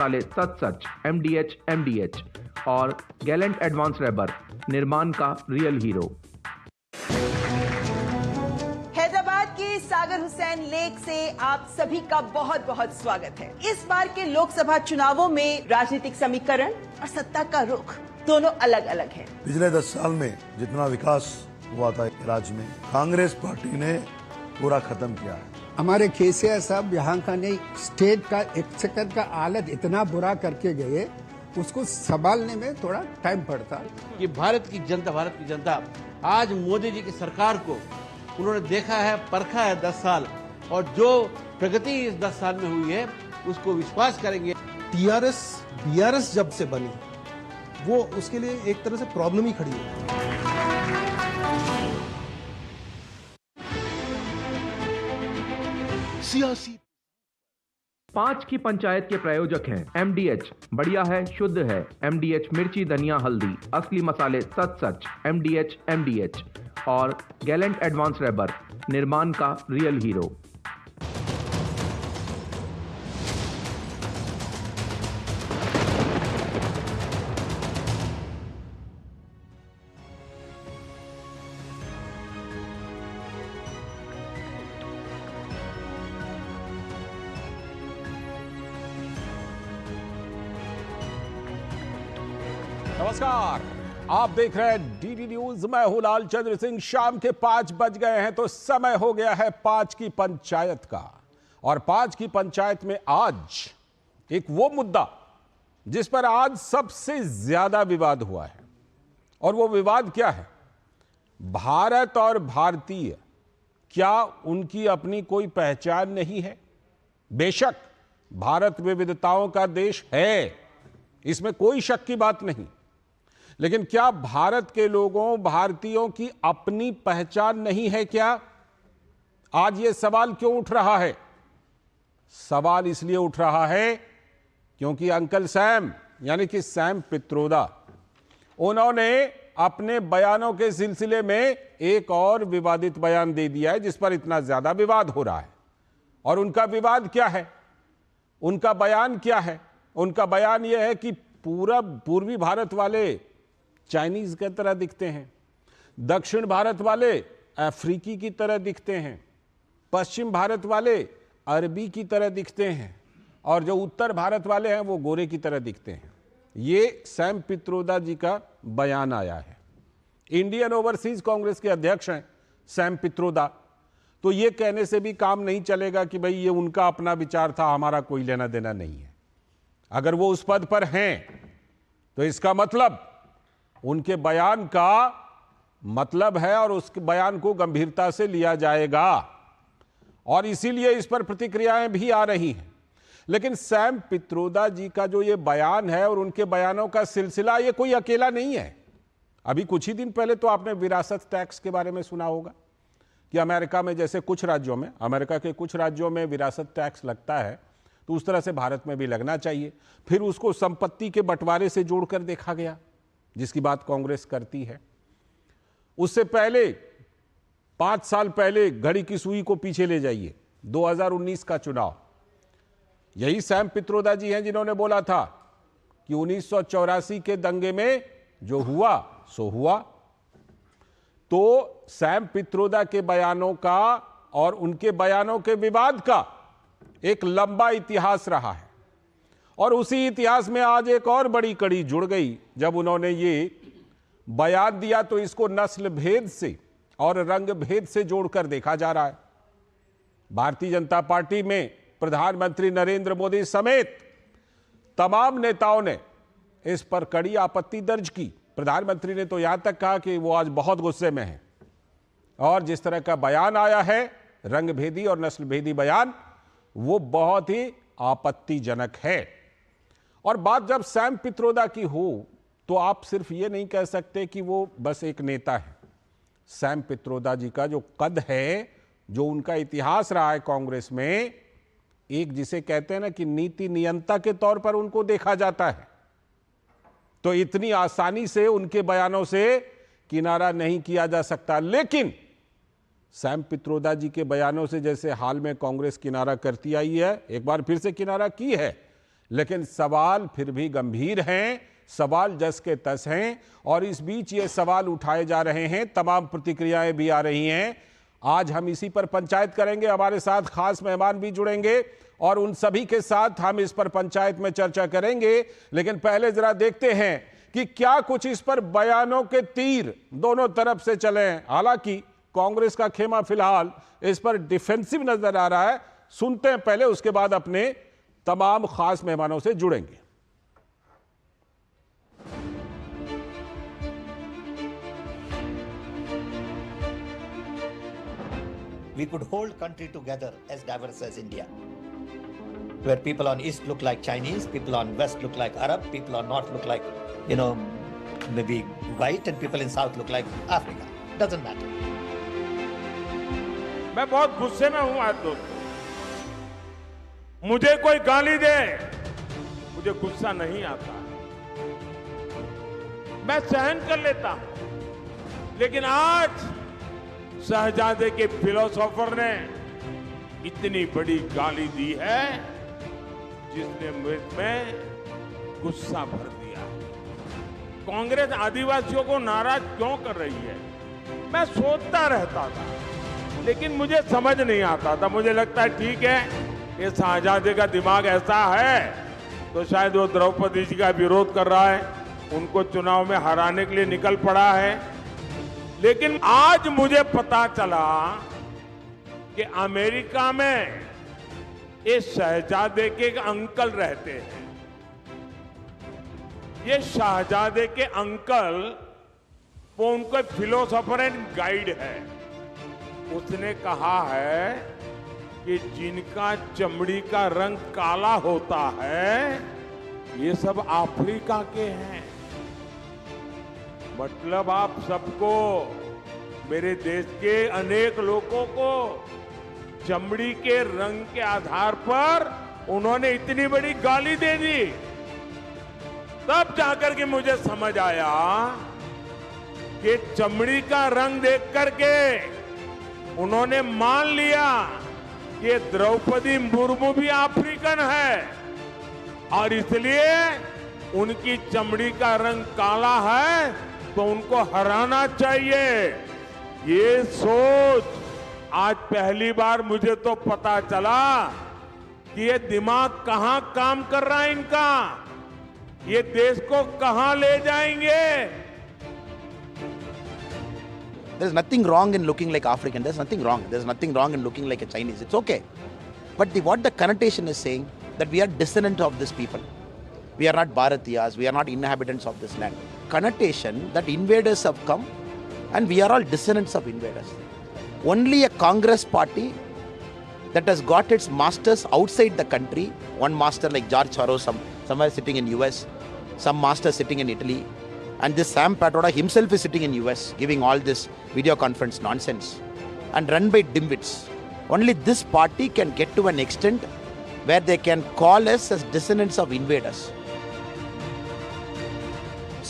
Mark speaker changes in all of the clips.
Speaker 1: साले सच MDH MDH और Gallant advance rubber निर्माण का रियल हीरो।
Speaker 2: हैदराबाद के सागर हुसैन लेक से आप सभी का बहुत बहुत स्वागत है। इस बार के लोकसभा चुनावों में राजनीतिक समीकरण और सत्ता का रुख दोनों अलग अलग है।
Speaker 3: पिछले 10 साल में जितना विकास हुआ था राज्य में, कांग्रेस पार्टी ने पूरा खत्म किया है।
Speaker 4: हमारे केसीआर साहब यहाँ का नहीं, स्टेट का एक्सचेकर का हालत इतना बुरा करके गए, उसको संभालने में थोड़ा टाइम पड़ता।
Speaker 5: कि भारत की जनता आज मोदी जी की सरकार को उन्होंने देखा है, परखा है 10 साल, और जो प्रगति इस 10 साल में हुई है उसको विश्वास करेंगे।
Speaker 6: टीआरएस बीआरएस जब से बनी वो उसके लिए एक तरह से प्रॉब्लम ही खड़ी है।
Speaker 1: सियासी 5 की पंचायत के प्रायोजक हैं MDH बढ़िया है, शुद्ध है। MDH मिर्ची, धनिया, हल्दी, असली मसाले सच MDH MDH और गैलेंट एडवांस रबर निर्माण का रियल हीरो।
Speaker 7: नमस्कार, आप देख रहे हैं DD न्यूज। मैं हूं लालचंद्र सिंह। शाम के 5 बज गए हैं तो समय हो गया है 5 की पंचायत का। और 5 की पंचायत में आज एक वो मुद्दा जिस पर आज सबसे ज्यादा विवाद हुआ है, और वो विवाद क्या है? भारत और भारतीय, क्या उनकी अपनी कोई पहचान नहीं है? बेशक भारत विविधताओं का देश है, इसमें कोई शक की बात नहीं, लेकिन क्या भारत के लोगों, भारतीयों की अपनी पहचान नहीं है क्या? आज यह सवाल क्यों उठ रहा है? सवाल इसलिए उठ रहा है क्योंकि अंकल सैम, यानी कि सैम पित्रोदा, उन्होंने अपने बयानों के सिलसिले में एक और विवादित बयान दे दिया है जिस पर इतना ज्यादा विवाद हो रहा है। और उनका विवाद क्या है? उनका बयान क्या है? उनका बयान यह है कि पूर्वी भारत वाले चाइनीज की तरह दिखते हैं, दक्षिण भारत वाले अफ्रीकी की तरह दिखते हैं, पश्चिम भारत वाले अरबी की तरह दिखते हैं, और जो उत्तर भारत वाले हैं वो गोरे की तरह दिखते हैं। ये सैम पित्रोदा जी का बयान आया है। इंडियन ओवरसीज कांग्रेस के अध्यक्ष हैं सैम पित्रोदा। तो ये कहने से भी काम नहीं चलेगा कि भाई ये उनका अपना विचार था, हमारा कोई लेना देना नहीं है। अगर वो उस पद पर हैं तो इसका मतलब उनके बयान का मतलब है और उस बयान को गंभीरता से लिया जाएगा, और इसीलिए इस पर प्रतिक्रियाएं भी आ रही हैं। लेकिन सैम पित्रोदा जी का जो ये बयान है और उनके बयानों का सिलसिला, ये कोई अकेला नहीं है। अभी कुछ ही दिन पहले तो आपने विरासत टैक्स के बारे में सुना होगा कि अमेरिका में जैसे कुछ राज्यों में, अमेरिका के कुछ राज्यों में विरासत टैक्स लगता है, तो उस तरह से भारत में भी लगना चाहिए। फिर उसको संपत्ति के बंटवारे से जोड़कर देखा गया, जिसकी बात कांग्रेस करती है। उससे पहले 5 साल पहले घड़ी की सुई को पीछे ले जाइए, 2019 का चुनाव। यही सैम पित्रोदा जी हैं जिन्होंने बोला था कि 1984 के दंगे में जो हुआ सो हुआ। तो सैम पित्रोदा के बयानों का और उनके बयानों के विवाद का एक लंबा इतिहास रहा है, और उसी इतिहास में आज एक और बड़ी कड़ी जुड़ गई जब उन्होंने ये बयान दिया। तो इसको नस्ल भेद से और रंग भेद से जोड़कर देखा जा रहा है। भारतीय जनता पार्टी में प्रधानमंत्री नरेंद्र मोदी समेत तमाम नेताओं ने इस पर कड़ी आपत्ति दर्ज की। प्रधानमंत्री ने तो यहां तक कहा कि वो आज बहुत गुस्से में हैं, और जिस तरह का बयान आया है, रंगभेदी और नस्लभेदी बयान, वो बहुत ही आपत्तिजनक है। और बात जब सैम पित्रोदा की हो तो आप सिर्फ ये नहीं कह सकते कि वो बस एक नेता है। सैम पित्रोदा जी का जो कद है, जो उनका इतिहास रहा है कांग्रेस में, एक जिसे कहते हैं ना कि नीति नियंता के तौर पर उनको देखा जाता है। तो इतनी आसानी से उनके बयानों से किनारा नहीं किया जा सकता। लेकिन सैम पित्रोदा जी के बयानों से जैसे हाल में कांग्रेस किनारा करती आई है, एक बार फिर से किनारा की है, लेकिन सवाल फिर भी गंभीर हैं, सवाल जस के तस हैं। और इस बीच ये सवाल उठाए जा रहे हैं, तमाम प्रतिक्रियाएं भी आ रही हैं। आज हम इसी पर पंचायत करेंगे। हमारे साथ खास मेहमान भी जुड़ेंगे और उन सभी के साथ हम इस पर पंचायत में चर्चा करेंगे। लेकिन पहले जरा देखते हैं कि क्या कुछ इस पर बयानों के तीर दोनों तरफ से चले हैं। हालांकि कांग्रेस का खेमा फिलहाल इस पर डिफेंसिव नजर आ रहा है। सुनते हैं पहले, उसके बाद अपने तमाम खास मेहमानों से जुड़ेंगे।
Speaker 8: We could hold country together as diverse as India, where people on east look like Chinese, people on west look like Arab, people on north look like, maybe white, and people in south look like Africa. Doesn't matter.
Speaker 9: मैं बहुत गुस्से में हूं आज दोस्तों। मुझे कोई गाली दे, मुझे गुस्सा नहीं आता, मैं सहन कर लेता हूं। लेकिन आज शहजादे के फिलोसोफर ने इतनी बड़ी गाली दी है जिसने मुझ में गुस्सा भर दिया। कांग्रेस आदिवासियों को नाराज क्यों कर रही है, मैं सोचता रहता था, लेकिन मुझे समझ नहीं आता था। मुझे लगता है ठीक है, ये शहजादे का दिमाग ऐसा है तो शायद वो द्रौपदी जी का विरोध कर रहा है, उनको चुनाव में हराने के लिए निकल पड़ा है। लेकिन आज मुझे पता चला कि अमेरिका में ये शहजादे के एक अंकल रहते हैं। ये शहजादे के अंकल वो उनको फिलोसोफर एंड गाइड है। उसने कहा है कि जिनका चमड़ी का रंग काला होता है ये सब अफ्रीका के हैं। मतलब आप सबको, मेरे देश के अनेक लोगों को चमड़ी के रंग के आधार पर उन्होंने इतनी बड़ी गाली दे दी। तब जाकर के मुझे समझ आया कि चमड़ी का रंग देख करके उन्होंने मान लिया कि द्रौपदी मुर्मू भी अफ्रीकन है और इसलिए उनकी चमड़ी का रंग काला है तो उनको हराना चाहिए। ये सोच आज पहली बार मुझे तो पता चला कि ये दिमाग कहां काम कर रहा है इनका, ये देश को कहां ले जाएंगे।
Speaker 10: There's nothing wrong in looking like African. There's nothing wrong. There's nothing wrong in looking like a Chinese. It's okay. But what the connotation is saying that we are descendant of these people. We are not Bharatiyas. We are not inhabitants of this land. Connotation that invaders have come and we are all descendants of invaders. Only a Congress party that has got its masters outside the country, one master like George Soros, somewhere sitting in US, some master sitting in Italy, and this Sam Patroda himself is sitting in US giving all this video conference nonsense and run by dimwits. Only this party can get to an extent where they can call us as descendants of invaders.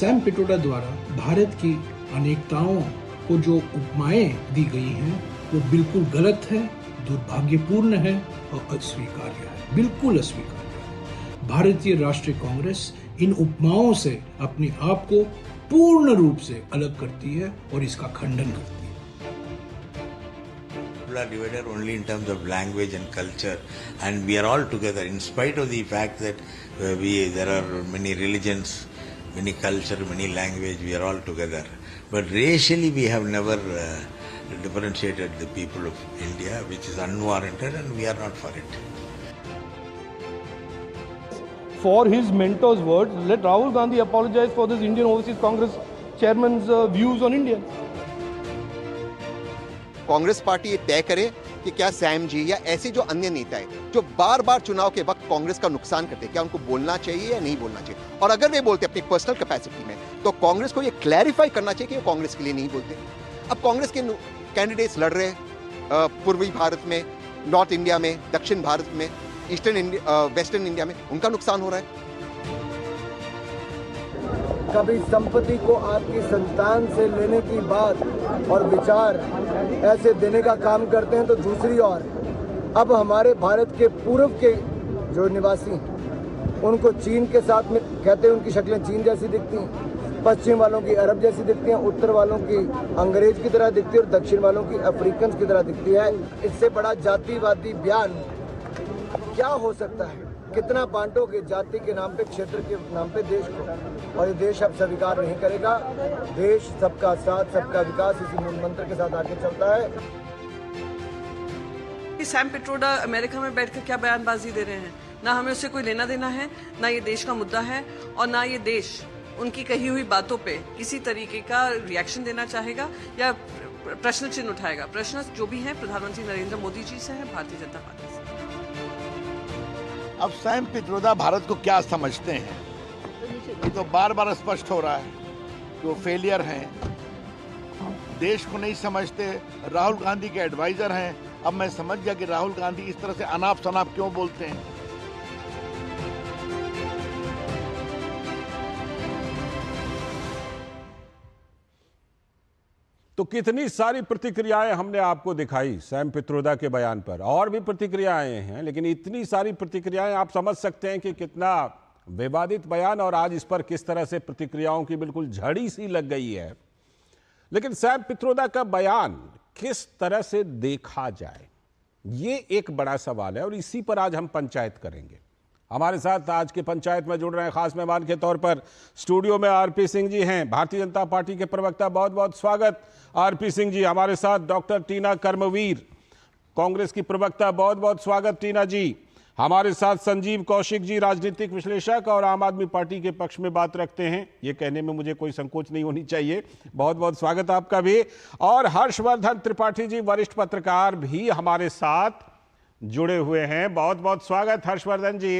Speaker 11: Sam Pitroda द्वारा भारत की अनेकताओं को जो उपमाएं दी गई हैं वो बिल्कुल गलत है, दुर्भाग्यपूर्ण है और अस्वीकार्य है, बिल्कुल अस्वीकार्य है। भारतीय राष्ट्रीय कांग्रेस इन उपमाओं से अपने आप को पूर्ण रूप से अलग करती है और इसका खंडन करती है।
Speaker 12: People are divided only in terms of language and culture, and we are all together in spite of the fact that there are many religions, many culture, many language. We are all together, but racially we have never differentiated the people of India, which is unwarranted, and we are not for it.
Speaker 6: For his mentor's words, let Rahul Gandhi apologize for this Indian Overseas Congress chairman's views on India.
Speaker 13: Congress party ये तय करे कि क्या Sam जी या ऐसे जो अन्य नेता है जो बार बार चुनाव के वक्त कांग्रेस का नुकसान करते हैं, क्या उनको बोलना चाहिए या नहीं बोलना चाहिए। और अगर वे बोलते अपनी पर्सनल कैपेसिटी में तो कांग्रेस को ये क्लैरिफाई करना चाहिए कि वो कांग्रेस के लिए नहीं बोलते। अब कांग्रेस के कैंडिडेट्स लड़ रहे पूर्वी भारत में, नॉर्थ इंडिया में, दक्षिण भारत में, ईस्टर्न इंडिया, वेस्टर्न इंडिया में, उनका नुकसान हो रहा है।
Speaker 14: कभी संपत्ति को आपकी संतान से लेने की बात और विचार ऐसे देने का काम करते हैं, तो दूसरी ओर अब हमारे भारत के पूर्व के जो निवासी हैं, उनको चीन के साथ में कहते हैं, उनकी शक्लें चीन जैसी दिखती हैं, पश्चिम वालों की अरब जैसी दिखती हैं, उत्तर वालों की अंग्रेज की तरह दिखती है और दक्षिण वालों की अफ्रीकन की तरह दिखती है। इससे बड़ा जातिवादी बयान क्या हो सकता है? कितना बांटोगे जाति के नाम पे, क्षेत्र के नाम पे देश को? और ये देश अब स्वीकार नहीं करेगा। देश सबका साथ सबका विकास इसी मूल मंत्र के साथ आगे चलता है।
Speaker 15: सैम पिट्रोडा अमेरिका में बैठकर क्या बयानबाजी दे रहे हैं? ना हमें उससे कोई लेना देना है, ना ये देश का मुद्दा है, और ना ये देश उनकी कही हुई बातों पे किसी तरीके का रिएक्शन देना चाहेगा या प्रश्न चिन्ह उठाएगा। प्रश्न जो भी है प्रधानमंत्री नरेंद्र मोदी जी से है, भारतीय जनता पार्टी से।
Speaker 16: अब सैम पित्रोदा भारत को क्या समझते हैं, ये तो बार बार स्पष्ट हो रहा है कि वो फेलियर हैं, देश को नहीं समझते, राहुल गांधी के एडवाइजर हैं। अब मैं समझ गया कि राहुल गांधी इस तरह से अनाप शनाप क्यों बोलते हैं।
Speaker 7: तो कितनी सारी प्रतिक्रियाएं हमने आपको दिखाई सैम पित्रोदा के बयान पर, और भी प्रतिक्रियाएं हैं, लेकिन इतनी सारी प्रतिक्रियाएं आप समझ सकते हैं कि कितना विवादित बयान, और आज इस पर किस तरह से प्रतिक्रियाओं की बिल्कुल झड़ी सी लग गई है। लेकिन सैम पित्रोदा का बयान किस तरह से देखा जाए, ये एक बड़ा सवाल है, और इसी पर आज हम पंचायत करेंगे। हमारे साथ आज के पंचायत में जुड़ रहे हैं खास मेहमान के तौर पर स्टूडियो में आरपी सिंह जी हैं, भारतीय जनता पार्टी के प्रवक्ता। बहुत बहुत स्वागत आरपी सिंह जी। हमारे साथ डॉक्टर टीना कर्मवीर, कांग्रेस की प्रवक्ता। बहुत बहुत स्वागत टीना जी। हमारे साथ संजीव कौशिक जी, राजनीतिक विश्लेषक और आम आदमी पार्टी के पक्ष में बात रखते हैं, ये कहने में मुझे कोई संकोच नहीं होनी चाहिए। बहुत बहुत स्वागत आपका भी। और हर्षवर्धन त्रिपाठी जी, वरिष्ठ पत्रकार, भी हमारे साथ जुड़े हुए हैं। बहुत बहुत स्वागत हर्षवर्धन जी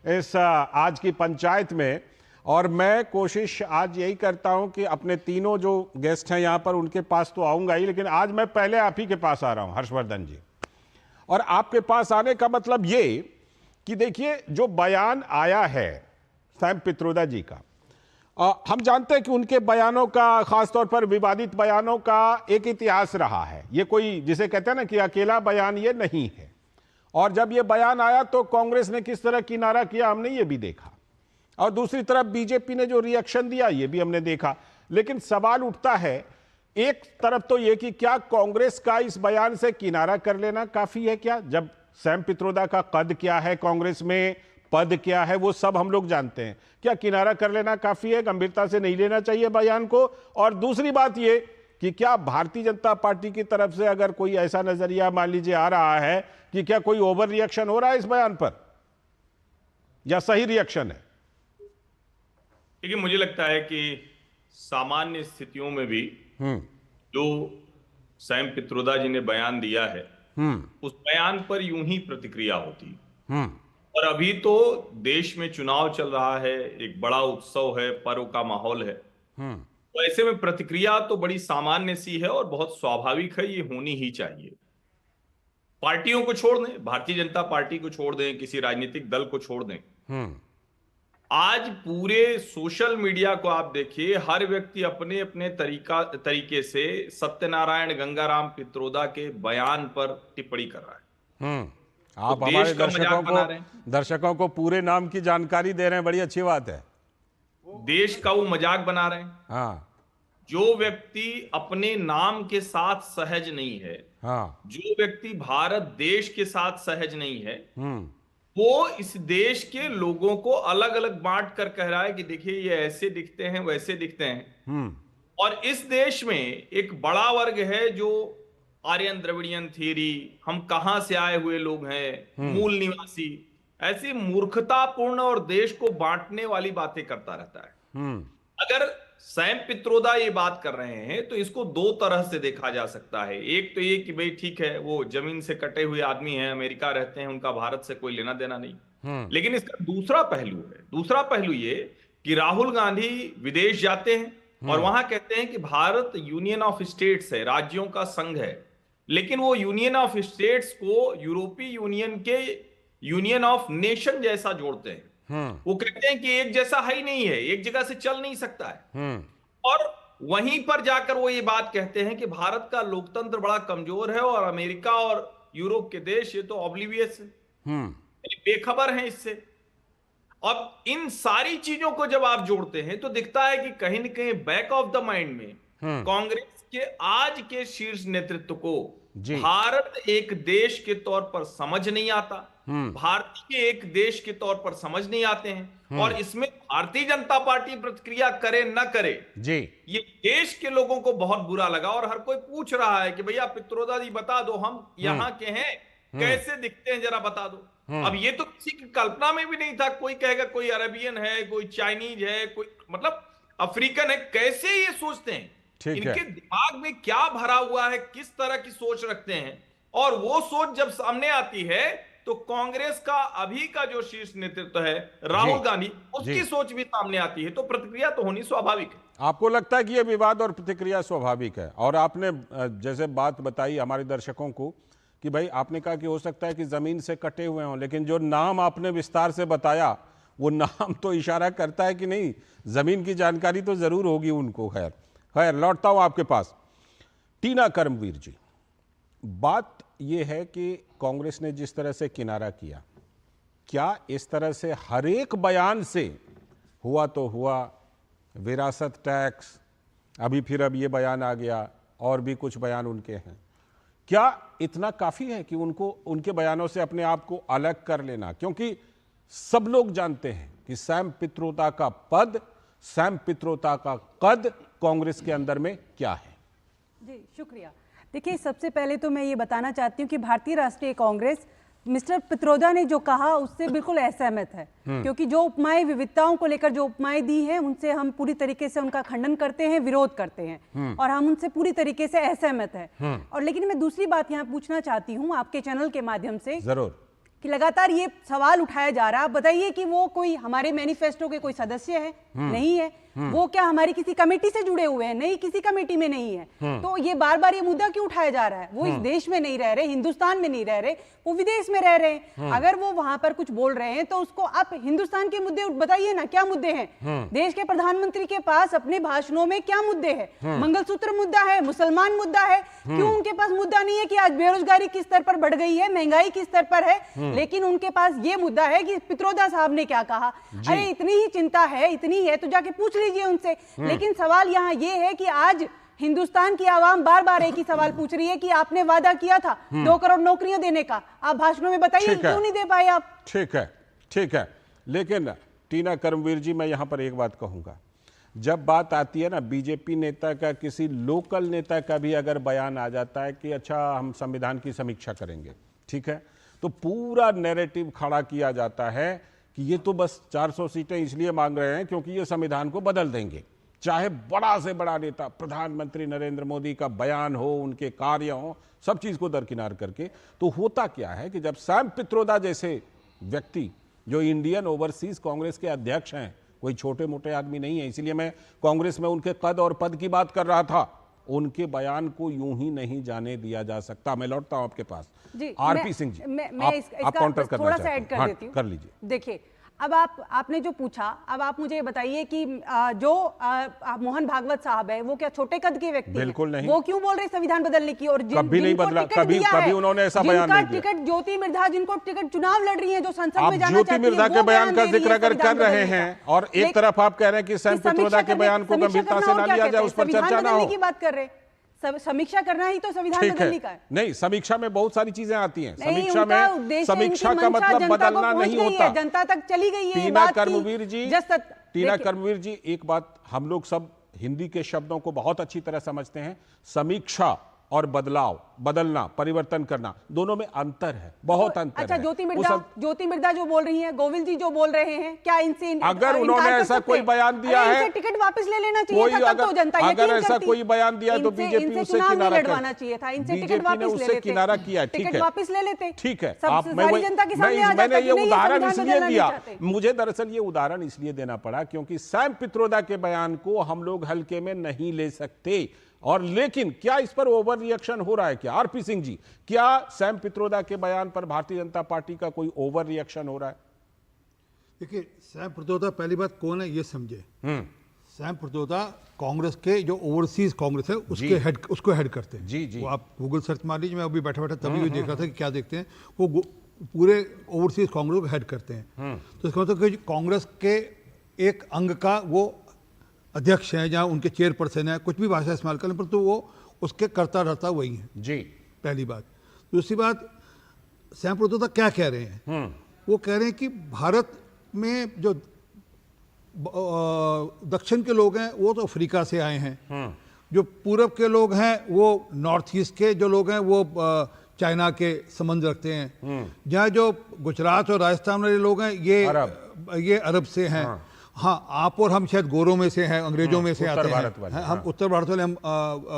Speaker 7: इस आज की पंचायत में। और मैं कोशिश आज यही करता हूं कि अपने तीनों जो गेस्ट हैं यहां पर, उनके पास तो आऊंगा ही, लेकिन आज मैं पहले आप ही के पास आ रहा हूं हर्षवर्धन जी। और आपके पास आने का मतलब ये कि देखिए, जो बयान आया है सैम पित्रोदा जी का, हम जानते हैं कि उनके बयानों का, खासतौर पर विवादित बयानों का एक इतिहास रहा है। ये कोई, जिसे कहते हैं ना कि अकेला बयान ये नहीं है। और जब ये बयान आया तो कांग्रेस ने किस तरह किनारा किया, हमने ये भी देखा, और दूसरी तरफ बीजेपी ने जो रिएक्शन दिया ये भी हमने देखा। लेकिन सवाल उठता है एक तरफ तो ये कि क्या कांग्रेस का इस बयान से किनारा कर लेना काफी है क्या? जब सैम पित्रोदा का कद क्या है कांग्रेस में, पद क्या है, वो सब हम लोग जानते हैं। क्या किनारा कर लेना काफी है, गंभीरता से नहीं लेना चाहिए बयान को? और दूसरी बात ये कि क्या भारतीय जनता पार्टी की तरफ से अगर कोई ऐसा नजरिया मान लीजिए आ रहा है कि क्या कोई ओवर रिएक्शन हो रहा है इस बयान पर, या सही रिएक्शन है?
Speaker 17: देखिए, मुझे लगता है कि सामान्य स्थितियों में भी जो सैम पित्रोदा जी ने बयान दिया है उस बयान पर यूं ही प्रतिक्रिया होती। और अभी तो देश में चुनाव चल रहा है, एक बड़ा उत्सव है, पर्व का माहौल है, तो ऐसे में प्रतिक्रिया तो बड़ी सामान्य सी है और बहुत स्वाभाविक है, ये होनी ही चाहिए। पार्टियों को छोड़ दें, भारतीय जनता पार्टी को छोड़ दें, किसी राजनीतिक दल को छोड़ दें, आज पूरे सोशल मीडिया को आप देखिए, हर व्यक्ति अपने अपने तरीके से सत्यनारायण गंगाराम पित्रोदा के बयान पर टिप्पणी कर रहा है।
Speaker 7: आप
Speaker 17: तो
Speaker 7: हमारे दर्शकों को पूरे नाम की जानकारी दे रहे हैं, बड़ी अच्छी बात है।
Speaker 17: देश का वो मजाक बना रहे हैं।
Speaker 7: हाँ।
Speaker 17: जो व्यक्ति अपने नाम के साथ सहज नहीं है,
Speaker 7: हाँ।
Speaker 17: जो व्यक्ति भारत देश के साथ सहज नहीं है, वो इस देश के लोगों को अलग अलग बांट कर कह रहा है कि देखिए ये ऐसे दिखते हैं, वैसे दिखते हैं। और इस देश में एक बड़ा वर्ग है जो आर्यन द्रविडियन थ्योरी, हम कहां से आए हुए लोग हैं, मूल निवासी, ऐसी मूर्खतापूर्ण और देश को बांटने वाली बातें करता रहता है। अगर सैम पित्रोदा ये बात कर रहे हैं तो इसको दो तरह से देखा जा सकता है। एक तो ये कि भाई ठीक है, वो जमीन से कटे हुए आदमी हैं, अमेरिका रहते हैं, उनका भारत से कोई लेना देना नहीं। लेकिन इसका दूसरा पहलू है। दूसरा पहलू ये कि राहुल गांधी विदेश जाते हैं और वहां कहते हैं कि भारत यूनियन ऑफ स्टेट्स है, राज्यों का संघ है, लेकिन वो यूनियन ऑफ स्टेट्स को यूरोपीय यूनियन के यूनियन ऑफ नेशन जैसा जोड़ते हैं। वो कहते हैं कि एक जैसा है ही नहीं है, एक जगह से चल नहीं सकता है। और वहीं पर जाकर वो ये बात कहते हैं कि भारत का लोकतंत्र बड़ा कमजोर है और अमेरिका और यूरोप के देश ये तो ऑब्लिवियस है, बेखबर हैं इससे। अब इन सारी चीजों को जब आप जोड़ते हैं तो दिखता है कि कहीं न कहीं बैक ऑफ द माइंड में कांग्रेस के आज के शीर्ष नेतृत्व को भारत एक देश के तौर पर समझ नहीं आता, भारतीय एक देश के तौर पर समझ नहीं आते हैं, और इसमें भारतीय जनता पार्टी प्रतिक्रिया करे न करे
Speaker 7: जी,
Speaker 17: ये देश के लोगों को बहुत बुरा लगा। और हर कोई पूछ रहा है कि भैया पित्रोदा जी बता दो, हम यहाँ के हैं, कैसे दिखते हैं जरा बता दो। अब ये तो किसी की कल्पना में भी नहीं था, कोई कहेगा कोई अरेबियन है, कोई चाइनीज है, कोई मतलब अफ्रीकन है, कैसे ये सोचते हैं, इनके दिमाग में क्या भरा हुआ है, किस तरह की सोच रखते हैं। और वो सोच जब सामने आती है तो कांग्रेस का अभी का जो शीर्ष नेतृत्व है राहुल गांधी, उसकी सोच भी सामने आती है, तो प्रतिक्रिया तो होनी स्वाभाविक है।
Speaker 7: आपको लगता है कि यह विवाद और प्रतिक्रिया स्वाभाविक है? और आपने जैसे बात बताई हमारे दर्शकों को कि भाई आपने कहा कि हो सकता है कि जमीन से कटे हुए हों, लेकिन जो नाम आपने विस्तार से बताया वो नाम तो इशारा करता है कि नहीं, जमीन की जानकारी तो जरूर होगी उनको। खैर लौटता हूं आपके पास। टीना कर्मवीर जी, बात यह है कि कांग्रेस ने जिस तरह से किनारा किया, क्या इस तरह से हर एक बयान से हुआ तो हुआ, विरासत टैक्स, अभी फिर अब ये बयान आ गया और भी कुछ बयान उनके हैं, क्या इतना काफी है कि उनको उनके बयानों से अपने आप को अलग कर लेना? क्योंकि सब लोग जानते हैं कि सैम पित्रोदा का पद, सैम पित्रोदा का कद कांग्रेस के अंदर में क्या है।
Speaker 18: जी शुक्रिया। देखिए, सबसे पहले तो मैं ये बताना चाहती हूँ कि भारतीय राष्ट्रीय कांग्रेस मिस्टर पित्रोदा ने जो कहा उससे बिल्कुल असहमत है, क्योंकि जो उपमाएं विविधताओं को लेकर जो उपमाएं दी हैं उनसे हम पूरी तरीके से उनका खंडन करते हैं, विरोध करते हैं, और हम उनसे पूरी तरीके से असहमत हैं। और लेकिन मैं दूसरी बात यहाँ पूछना चाहती हूँ आपके चैनल के माध्यम से,
Speaker 7: जरूर,
Speaker 18: कि लगातार ये सवाल उठाया जा रहा है, आप बताइए कि वो कोई हमारे मैनिफेस्टो के कोई सदस्य है? नहीं है। वो क्या हमारी किसी कमेटी से जुड़े हुए हैं? नहीं, किसी कमेटी में नहीं है। तो ये बार बार ये मुद्दा क्यों उठाया जा रहा है? वो इस देश में नहीं रह रहे, हिंदुस्तान में नहीं रह रहे, वो विदेश में रह रहे हैं। अगर वो वहां पर कुछ बोल रहे हैं तो उसको आप हिंदुस्तान के मुद्दे बताइए ना, क्या मुद्दे हैं? देश के प्रधानमंत्री के पास अपने भाषणों में क्या मुद्दे हैं? मंगलसूत्र मुद्दा है, मुसलमान मुद्दा है, क्यों उनके पास मुद्दा नहीं है कि आज बेरोजगारी किस स्तर पर बढ़ गई है, महंगाई किस स्तर पर है? लेकिन उनके पास ये मुद्दा है कि पित्रोदा साहब ने क्या कहा। अरे इतनी ही चिंता है, इतनी है तो जाके पूछ लीजिए उनसे। लेकिन सवाल यहाँ ये है कि आज हिंदुस्तान की आवाम बार बार एक ही सवाल पूछ रही है कि आपने वादा किया था 2 करोड़ नौकरियां देने का, आप भाषणों में बताइए क्यों नहीं दे पाए आप?
Speaker 7: ठीक है। लेकिन टीना कर्मवीर जी, मैं यहां पर एक बात कहूंगा, जब बात आती है ना बीजेपी नेता का, किसी लोकल नेता का भी अगर बयान आ जाता है कि अच्छा हम संविधान की समीक्षा करेंगे, ठीक है, तो पूरा नैरेटिव खड़ा किया जाता है कि ये तो बस 400 सीटें इसलिए मांग रहे हैं क्योंकि ये संविधान को बदल देंगे। चाहे बड़ा से बड़ा नेता, प्रधानमंत्री नरेंद्र मोदी का बयान हो, उनके कार्य हो, सब चीज को दरकिनार करके, तो होता क्या है कि जब सैम पित्रोदा जैसे व्यक्ति जो इंडियन ओवरसीज कांग्रेस के अध्यक्ष हैं, कोई छोटे मोटे आदमी नहीं है, इसलिए मैं कांग्रेस में उनके कद और पद की बात कर रहा था, उनके बयान को यूं ही नहीं जाने दिया जा सकता। मैं लौटता हूं आपके पास। आरपी सिंह जी, आप काउंटर करना
Speaker 18: थोड़ा सा ऐड कर देती हूं।
Speaker 7: कर लीजिए।
Speaker 18: देखिए, अब आपने जो पूछा, अब आप मुझे बताइए कि जो मोहन भागवत साहब है वो क्या छोटे कद के व्यक्ति
Speaker 7: बिल्कुल नहीं।
Speaker 18: वो क्यों बोल रहे संविधान बदलने की? और
Speaker 7: कभी नहीं बदला, कभी उन्होंने ऐसा बयान नहीं दिया।
Speaker 18: टिकट ज्योति मिर्धा, जिनको टिकट चुनाव लड़ रही है, जो संसद में जाना
Speaker 7: ज्योति मिर्धा के बयान का जिक्र अगर कर रहे हैं और एक तरफ आप कह रहे हैं कि सैम पित्रोदा के बयान को गंभीरता से ना लिया जाए, उस पर चर्चा ना हो,
Speaker 18: की बात कर रहे, समीक्षा करना ही तो संविधान बदलने का है।
Speaker 7: नहीं, समीक्षा में बहुत सारी चीजें आती हैं। समीक्षा का मतलब बदलना नहीं होता,
Speaker 18: जनता तक चली गई है।
Speaker 7: टीना कर्मवीर जी, एक बात हम लोग सब हिंदी के शब्दों को बहुत अच्छी तरह समझते हैं। समीक्षा और बदलाव, बदलना, परिवर्तन करना, दोनों में अंतर है, बहुत अंतर है।
Speaker 18: अच्छा, ज्योति मिर्धा जो बोल रही हैं, गोविल जी जो बोल रहे हैं, क्या इनसे
Speaker 7: अगर उन्होंने ऐसा कोई बयान दिया है,
Speaker 18: टिकट वापस ले लेना चाहिए था, तब तो जनता यकीन करती।
Speaker 7: अगर ऐसा कोई बयान दिया तो बीजेपी उससे किनारा
Speaker 18: लड़वाना चाहिए था, इनसे टिकट वापस ले लेते,
Speaker 7: किनारा किया, ठीक है,
Speaker 18: वापस ले लेते,
Speaker 7: ठीक है।
Speaker 18: मैंने
Speaker 7: ये उदाहरण इसलिए दिया, मुझे दरअसल ये उदाहरण इसलिए देना पड़ा क्योंकि सैम पित्रोदा के बयान को हम लोग हल्के में नहीं ले सकते। और लेकिन क्या इस पर ओवर रिएक्शन हो रहा है? क्या आरपी सिंह जी, क्या सैम पित्रोदा के बयान पर भारतीय जनता पार्टी का कोई ओवर रिएक्शन हो रहा है?
Speaker 19: देखिए, सैम पित्रोदा पहली बात कौन है ये समझे। सैम पित्रोदा कांग्रेस के जो ओवरसीज कांग्रेस है उसको हेड करते हैं।
Speaker 7: जी।
Speaker 19: वो आप गूगल सर्च मार लीजिए, मैं अभी बैठा तभी देख रहा था कि क्या देखते हैं। वो पूरे ओवरसीज कांग्रेस को हेड करते हैं। तो इसका मतलब कि कांग्रेस के एक अंग का वो अध्यक्ष हैं, जहाँ उनके चेयरपर्सन है, कुछ भी भाषा इस्तेमाल करें, पर तो वो उसके करता रहता वही है
Speaker 7: जी।
Speaker 19: पहली बात। दूसरी बात, सैम पित्रोदा क्या कह रहे हैं? वो कह रहे हैं कि भारत में जो दक्षिण के लोग हैं वो तो अफ्रीका से आए हैं, जो पूरब के लोग हैं वो नॉर्थ ईस्ट के जो लोग हैं वो चाइना के संबंध रखते हैं, जहाँ जो गुजरात और राजस्थान वाले लोग हैं ये अरब से हैं। हाँ, आप और हम शायद गोरों में से हैं, अंग्रेजों में से आते हैं, हम उत्तर भारत वाले हम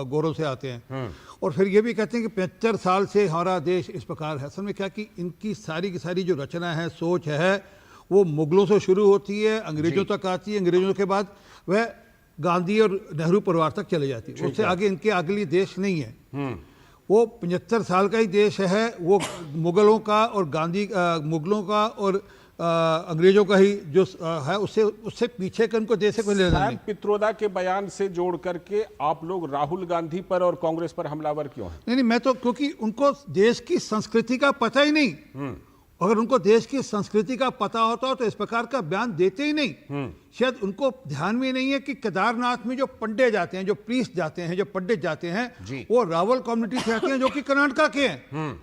Speaker 19: गोरों से आते हैं। और फिर ये भी कहते हैं कि 75 साल से हमारा देश इस प्रकार है। असल में क्या कि इनकी सारी की सारी जो रचना है, सोच है, वो मुगलों से शुरू होती है, अंग्रेजों तक आती है, अंग्रेजों के बाद वह गांधी और नेहरू परिवार तक चले जाती है। उससे आगे इनके अगली देश नहीं है। वो 75 साल का ही देश है, वो मुगलों का और मुगलों का और अंग्रेजों का ही जो है, उससे पीछे का उनको देश से कोई लेना नहीं।
Speaker 7: पित्रोदा के बयान से जोड़ करके आप लोग राहुल गांधी पर और कांग्रेस पर हमलावर क्यों हैं?
Speaker 19: नहीं, मैं तो, क्योंकि उनको देश की संस्कृति का पता ही नहीं। अगर उनको देश की संस्कृति का पता होता तो इस प्रकार का बयान देते ही नहीं। शायद उनको ध्यान में नहीं है कि केदारनाथ में जो पंडित जाते हैं, जो प्रीस्ट जाते हैं, जो पंडित जाते हैं, वो रावल कम्युनिटी से आते हैं, जो कि कर्नाटका के हैं।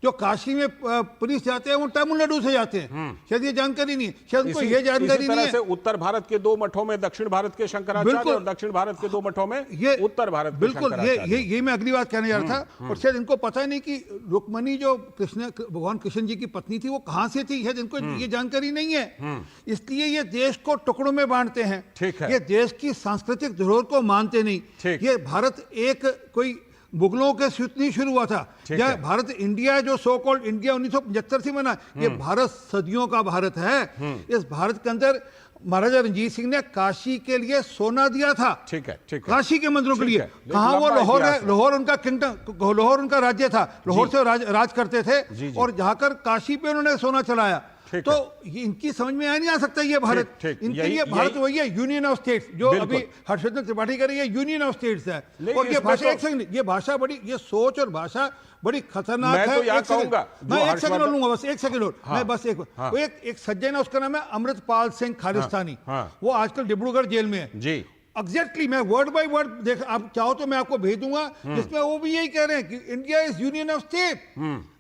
Speaker 19: जो काशी में पुलिस जाते हैं वो तमिलनाडु से जाते हैं। शायद ये जानकारी नहीं है, शायद उनको ये जानकारी नहीं है।
Speaker 7: से उत्तर भारत के 2 मठों में दक्षिण भारत के शंकराचार्य और दक्षिण भारत के 2 मठों में ये उत्तर भारत के
Speaker 19: बिल्कुल ये मैं अगली बात कहने जा रहा था। और शायद इनको पता ही नहीं कि रुक्मणी जो भगवान कृष्ण जी की पत्नी थी वो कहाँ से थी, शायद इनको ये जानकारी नहीं है। इसलिए ये देश को टुकड़ों में बांटते हैं, ये देश की सांस्कृतिक धरोहर को मानते नहीं। ये भारत एक कोई मुगलों के नहीं शुरू हुआ था। यह भारत इंडिया जो सो कॉल्ड इंडिया 1975 से बना, ये भारत सदियों का भारत है। इस भारत के अंदर महाराजा रंजीत सिंह ने काशी के लिए सोना दिया था।
Speaker 7: ठीक है।
Speaker 19: काशी के मंदिरों के लिए। कहाँ वो लाहौर है, लाहौर उनका किंगडम, लाहौर उनका राज्य था, लाहौर से राज करते थे, और जाकर काशी पे उन्होंने सोना चलाया। तो इनकी समझ में नहीं आ सकता ये भारत। इनके लिए भारत वही है, यूनियन ऑफ स्टेट्स, जो अभी हर्षवर्धन त्रिपाठी कर रही है, यूनियन ऑफ स्टेट्स है। और ये भाषा ये भाषा बड़ी, ये सोच और भाषा बड़ी खतरनाक है।
Speaker 7: तो
Speaker 19: मैं 1 सेकंड और लूंगा, बस 1 सेकंड और। मैं बस एक सज्जन है, उसका नाम है अमृतपाल सिंह खालिस्तानी। वो आजकल डिब्रूगढ़ जेल में है जी। एग्जैक्टली मैं वर्ड बाय वर्ड देख, आप चाहो तो मैं आपको भेज दूंगा, जिसमें वो भी यही कह रहे हैं कि India is union of state,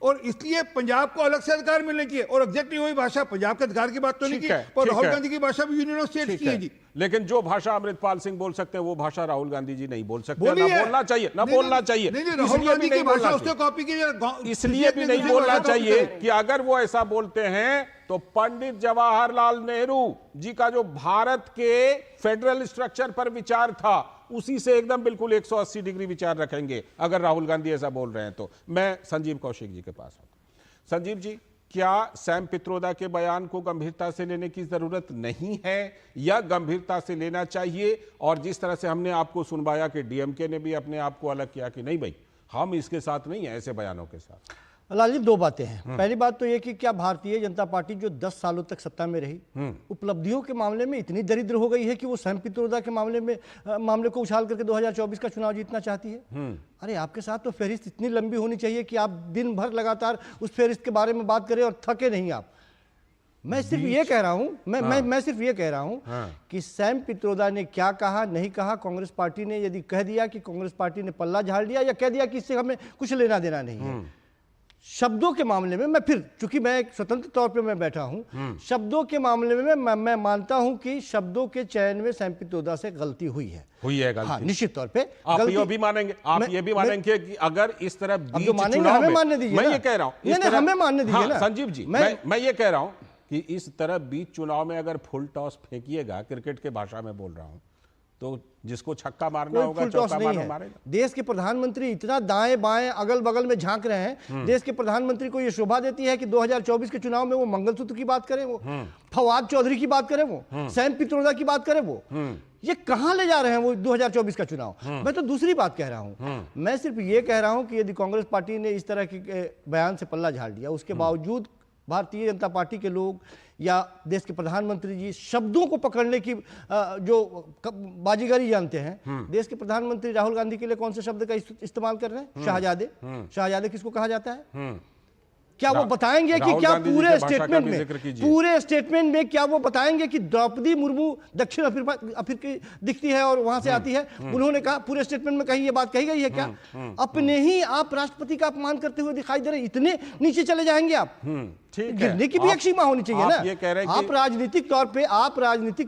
Speaker 19: और इसलिए पंजाब को अलग से अधिकार मिलने चाहिए। और एग्जैक्टली वही भाषा, पंजाब के अधिकार की बात तो नहीं की, पर राहुल गांधी की भाषा भी यूनियन ऑफ स्टेट की है जी।
Speaker 7: लेकिन जो भाषा अमृतपाल सिंह बोल सकते हैं वो भाषा राहुल गांधी जी नहीं बोल सकते। ना बोलना चाहिए, ना बोलना चाहिए।
Speaker 19: राहुल गांधी की भाषा उसने कॉपी की,
Speaker 7: इसलिए भी नहीं बोलना चाहिए कि अगर वो ऐसा बोलते हैं तो पंडित जवाहरलाल नेहरू जी का जो भारत के फेडरल स्ट्रक्चर पर विचार था उसी से एकदम बिल्कुल 180 डिग्री विचार रखेंगे अगर राहुल गांधी ऐसा बोल रहे हैं तो। मैं संजीव कौशिक जी के पास आता हूं। संजीव जी, क्या सैम पित्रोदा के बयान को गंभीरता से लेने की जरूरत नहीं है या गंभीरता से लेना चाहिए? और जिस तरह से हमने आपको सुनवाया कि डीएमके ने भी अपने आप को अलग किया कि नहीं भाई हम इसके साथ नहीं है ऐसे बयानों के साथ।
Speaker 20: लाल जी, 2 बातें हैं। पहली बात तो ये कि क्या भारतीय जनता पार्टी जो 10 सालों तक सत्ता में रही, उपलब्धियों के मामले में इतनी दरिद्र हो गई है कि वो सैम पित्रोदा के मामले को उछाल करके 2024 का चुनाव जीतना चाहती है? अरे आपके साथ तो फहरिस्त इतनी लंबी होनी चाहिए कि आप दिन भर लगातार उस फहरिस्त के बारे में बात करें और थके नहीं आप। मैं सिर्फ ये कह रहा हूं, मैं सिर्फ ये कह रहा हूं कि सैम पित्रोदा ने क्या कहा नहीं कहा, कांग्रेस पार्टी ने यदि कह दिया कि कांग्रेस पार्टी ने पल्ला झाड़ दिया या कह दिया कि इससे हमें कुछ लेना देना नहीं है। शब्दों के मामले में मैं फिर, चूंकि मैं एक स्वतंत्र तौर पे मैं बैठा हूं, शब्दों के मामले में मैं मानता हूं कि शब्दों के चयन में सैम पित्रोदा से गलती हुई है
Speaker 7: गलती।
Speaker 20: हाँ, निश्चित तौर पे
Speaker 7: आप ये भी मानेंगे, आप ये भी मानेंगे कि अगर इस तरह बीच
Speaker 20: मानेंगे,
Speaker 7: चुनाव
Speaker 20: हमें
Speaker 7: में,
Speaker 20: मानने दीजिए,
Speaker 7: मैं ये कह रहा हूं
Speaker 20: हमें मानने दीजिए ना
Speaker 7: संजीव जी, मैं ये कह रहा हूं कि इस तरह बीच चुनाव में अगर फुल टॉस फेंकिएगा, क्रिकेट के भाषा में बोल रहा हूं, तो जिसको छक्का मारना होगा चौका मारेगा।
Speaker 20: देश के प्रधानमंत्री इतना दाएं बाएं अगल बगल में झांक रहे हैं, देश के प्रधानमंत्री को यह शोभा देती है कि 2024 के चुनाव में वो मंगलसूत्र की बात करें, वो फवाद चौधरी की बात करें, वो सैम पित्रोदा की बात करें, वो ये कहां ले जा रहे हैं वो 2024 का चुनाव। मैं तो दूसरी बात कह रहा हूं, मैं सिर्फ ये कह रहा हूं कि यदि कांग्रेस पार्टी ने इस तरह के बयान से पल्ला झाड़ दिया, उसके बावजूद भारतीय जनता पार्टी के लोग या देश के प्रधानमंत्री जी शब्दों को पकड़ने की जो बाजीगरी जानते हैं, देश के प्रधानमंत्री राहुल गांधी के लिए कौन से शब्द का इस्तेमाल कर रहे हैं? शाहजादे। शाहजादे किसको कहा जाता है? क्या वो बताएंगे कि क्या पूरे स्टेटमेंट में क्या वो बताएंगे कि द्रौपदी मुर्मू दक्षिण अफ्रीका दिखती है और वहां से आती है? उन्होंने कहा पूरे स्टेटमेंट में कहीं ये बात कही गई है क्या? अपने ही आप राष्ट्रपति का अपमान करते हुए दिखाई दे रहे, इतने नीचे चले जाएंगे आप? गिरने की भी एक सीमा होनी चाहिए ना।
Speaker 7: ये कह रहे हैं
Speaker 20: आप राजनीतिक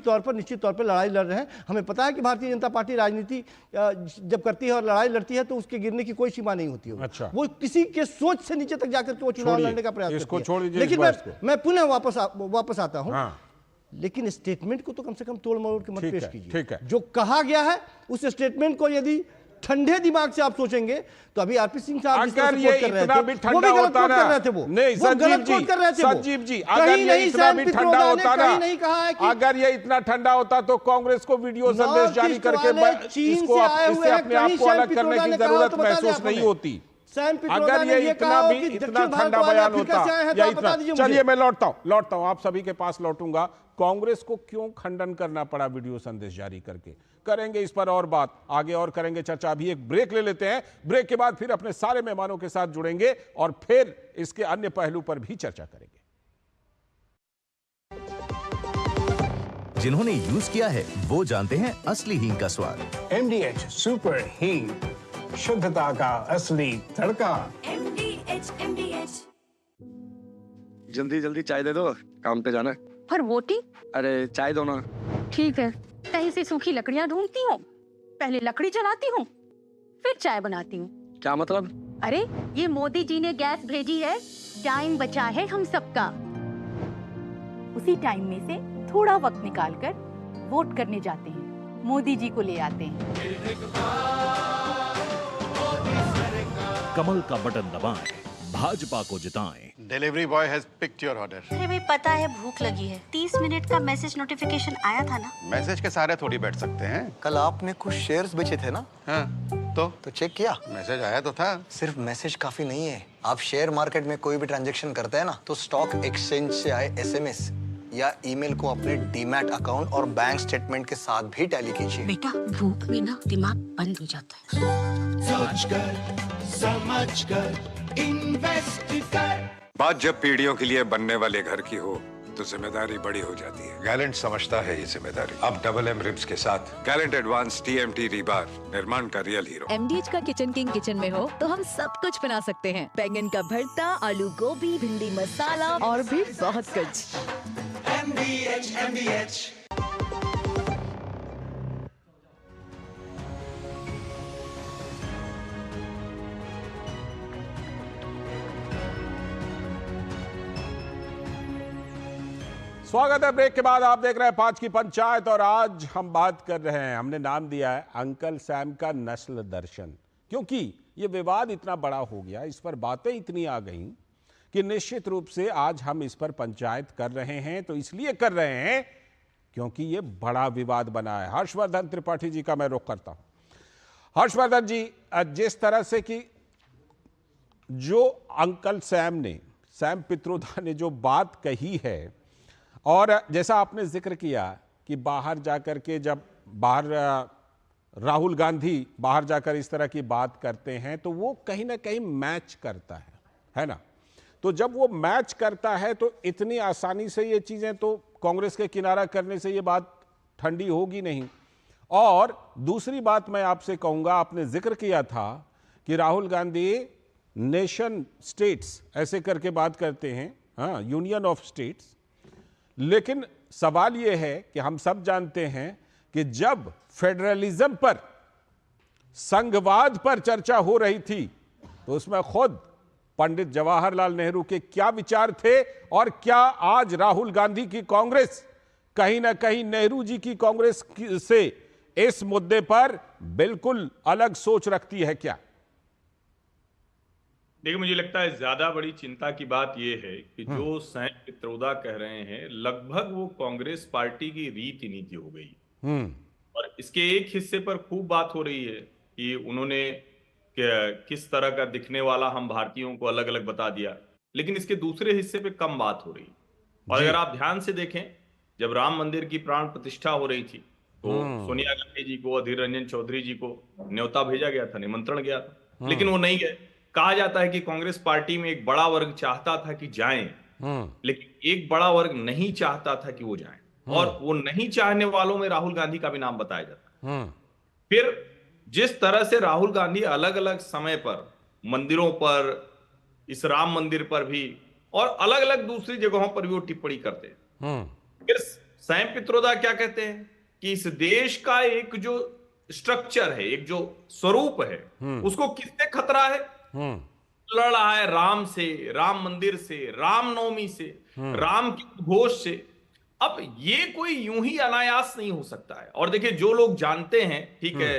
Speaker 20: तौर पर निश्चित तौर पर लड़ाई लड़ रहे हैं। हमें पता है कि भारतीय जनता पार्टी राजनीति जब करती है और लड़ाई लड़ती है तो उसके गिरने की कोई सीमा नहीं होती है।
Speaker 7: अच्छा।
Speaker 20: वो किसी के सोच से नीचे तक जाकर के वो चुनाव लड़ने का प्रयास करती है। लेकिन मैं पुनः वापस आता हूं। लेकिन स्टेटमेंट को तो कम से कम तोड़ मरोड़ के मत पेश कीजिए। जो कहा गया है उस स्टेटमेंट को यदि ठंडे दिमाग से आप सोचेंगे तो अभी आरपी सिंह साहब
Speaker 7: अगर ये इतना भी ठंडा होता ना, नहीं संजीव जी अगर ये इतना भी ठंडा होता ना, अगर ये इतना ठंडा होता तो कांग्रेस को वीडियो संदेश जारी करके इससे अपने आप को अलग करने की जरूरत महसूस नहीं होती। अगर ये इतना ठंडा बयान होता या इतना, चलिए मैं लौटता हूं आप सभी के पास लौटूंगा। कांग्रेस को क्यों खंडन करना पड़ा वीडियो संदेश जारी करके? करेंगे इस पर और बात आगे और करेंगे चर्चा। अभी एक ब्रेक ले लेते हैं, ब्रेक के बाद फिर अपने सारे मेहमानों के साथ जुड़ेंगे और फिर इसके अन्य पहलू पर भी चर्चा करेंगे।
Speaker 21: जिन्होंने यूज किया है वो जानते हैं असली हींग का स्वाद।
Speaker 22: MDH सुपर हींग, शुद्धता का असली तड़का।
Speaker 23: MDH।
Speaker 24: जल्दी जल्दी चाय दे दो, काम पे जाना है।
Speaker 23: पर वोटिंग?
Speaker 24: अरे चाय दो ना।
Speaker 23: ठीक है, कहीं से सूखी लकड़ियाँ ढूंढती हूँ, पहले लकड़ी जलाती हूँ, फिर चाय बनाती हूँ।
Speaker 24: क्या मतलब?
Speaker 23: अरे ये मोदी जी ने गैस भेजी है, टाइम बचा है हम सबका। उसी टाइम में से थोड़ा वक्त निकालकर वोट करने जाते हैं, मोदी जी को ले आते हैं।
Speaker 25: कमल का बटन दबाएं, भाजपा को जिताएं।
Speaker 26: Delivery boy has picked your order.
Speaker 23: अरे भाई पता है भूख लगी है, 30 मिनट का मैसेज नोटिफिकेशन आया था ना।
Speaker 26: मैसेज के सारे थोड़ी बैठ सकते हैं।
Speaker 27: कल आपने कुछ शेयर्स बेचे थे ना?
Speaker 26: हाँ, तो
Speaker 27: चेक किया?
Speaker 26: मैसेज आया तो था।
Speaker 27: सिर्फ मैसेज काफी नहीं है। आप शेयर मार्केट में कोई भी ट्रांजैक्शन करते हैं ना, तो स्टॉक एक्सचेंज से आए SMS या ईमेल को अपने डीमैट अकाउंट और बैंक स्टेटमेंट के साथ भी टैली कीजिए।
Speaker 23: बेटा भूख में ना दिमाग बंद हो जाता है।
Speaker 26: समझ कर इन्वेस्ट कर। बात जब पीढ़ियों के लिए बनने वाले घर की हो तो जिम्मेदारी बड़ी हो जाती है। गैलेंट समझता है ये जिम्मेदारी। अब डबल M रिब्स के साथ गैलेंट एडवांस TMT रीबार, निर्माण का रियल हीरो।
Speaker 28: MDH का किचन किंग किचन में हो तो हम सब कुछ बना सकते हैं। बैंगन का भरता, आलू गोभी, भिंडी मसाला और भी बहुत कुछ।
Speaker 23: MDH।
Speaker 7: स्वागत है ब्रेक के बाद। आप देख रहे हैं 5 की पंचायत और आज हम बात कर रहे हैं, हमने नाम दिया है अंकल सैम का नस्ल दर्शन, क्योंकि ये विवाद इतना बड़ा हो गया, इस पर बातें इतनी आ गई कि निश्चित रूप से आज हम इस पर पंचायत कर रहे हैं। तो इसलिए कर रहे हैं क्योंकि ये बड़ा विवाद बना है। हर्षवर्धन त्रिपाठी जी का मैं रुख करता हूं। हर्षवर्धन जी, जिस तरह से कि जो अंकल सैम पित्रोदा ने जो बात कही है, और जैसा आपने जिक्र किया कि बाहर जाकर के जब राहुल गांधी बाहर जाकर इस तरह की बात करते हैं तो वो कहीं ना कहीं मैच करता है ना? तो जब वो मैच करता है तो इतनी आसानी से ये चीजें तो कांग्रेस के किनारा करने से ये बात ठंडी होगी नहीं। और दूसरी बात मैं आपसे कहूंगा, आपने जिक्र किया था कि राहुल गांधी नेशन स्टेट्स ऐसे करके बात करते हैं, हाँ, यूनियन ऑफ स्टेट्स। लेकिन सवाल यह है कि हम सब जानते हैं कि जब फेडरलिज्म पर, संघवाद पर चर्चा हो रही थी तो उसमें खुद पंडित जवाहरलाल नेहरू के क्या विचार थे और क्या आज राहुल गांधी की कांग्रेस कहीं ना कहीं नेहरू जी की कांग्रेस से इस मुद्दे पर बिल्कुल अलग सोच रखती है क्या?
Speaker 17: देखिए, मुझे लगता है ज्यादा बड़ी चिंता की बात यह है कि जो सैम पित्रोदा कह रहे हैं लगभग वो कांग्रेस पार्टी की रीति नीति हो गई। और इसके एक हिस्से पर खूब बात हो रही है कि उन्होंने किस तरह का दिखने वाला हम भारतीयों को अलग अलग बता दिया, लेकिन इसके दूसरे हिस्से पे कम बात हो रही। और अगर आप ध्यान से देखें, जब राम मंदिर की प्राण प्रतिष्ठा हो रही थी तो सोनिया गांधी जी को, अधीर रंजन चौधरी जी को न्योता भेजा गया था, निमंत्रण गया था, लेकिन वो नहीं गए। कहा जाता है कि कांग्रेस पार्टी में एक बड़ा वर्ग चाहता था कि जाएं, लेकिन एक बड़ा वर्ग नहीं चाहता था कि वो जाएं, और वो नहीं चाहने वालों में राहुल गांधी का भी नाम बताया जाता है। फिर जिस तरह से राहुल गांधी अलग अलग समय पर मंदिरों पर, इस राम मंदिर पर भी और अलग अलग दूसरी जगहों पर भी वो टिप्पणी करते हैं। फिर सैम पित्रोदा क्या कहते हैं कि इस देश का एक जो स्ट्रक्चर है, एक जो स्वरूप है, उसको किससे खतरा है? लड़ रहा है राम से, राम मंदिर से, रामनवमी से, राम के घोष से। अब ये कोई यूं ही अनायास नहीं हो सकता है। और देखिए, जो लोग जानते हैं, ठीक है,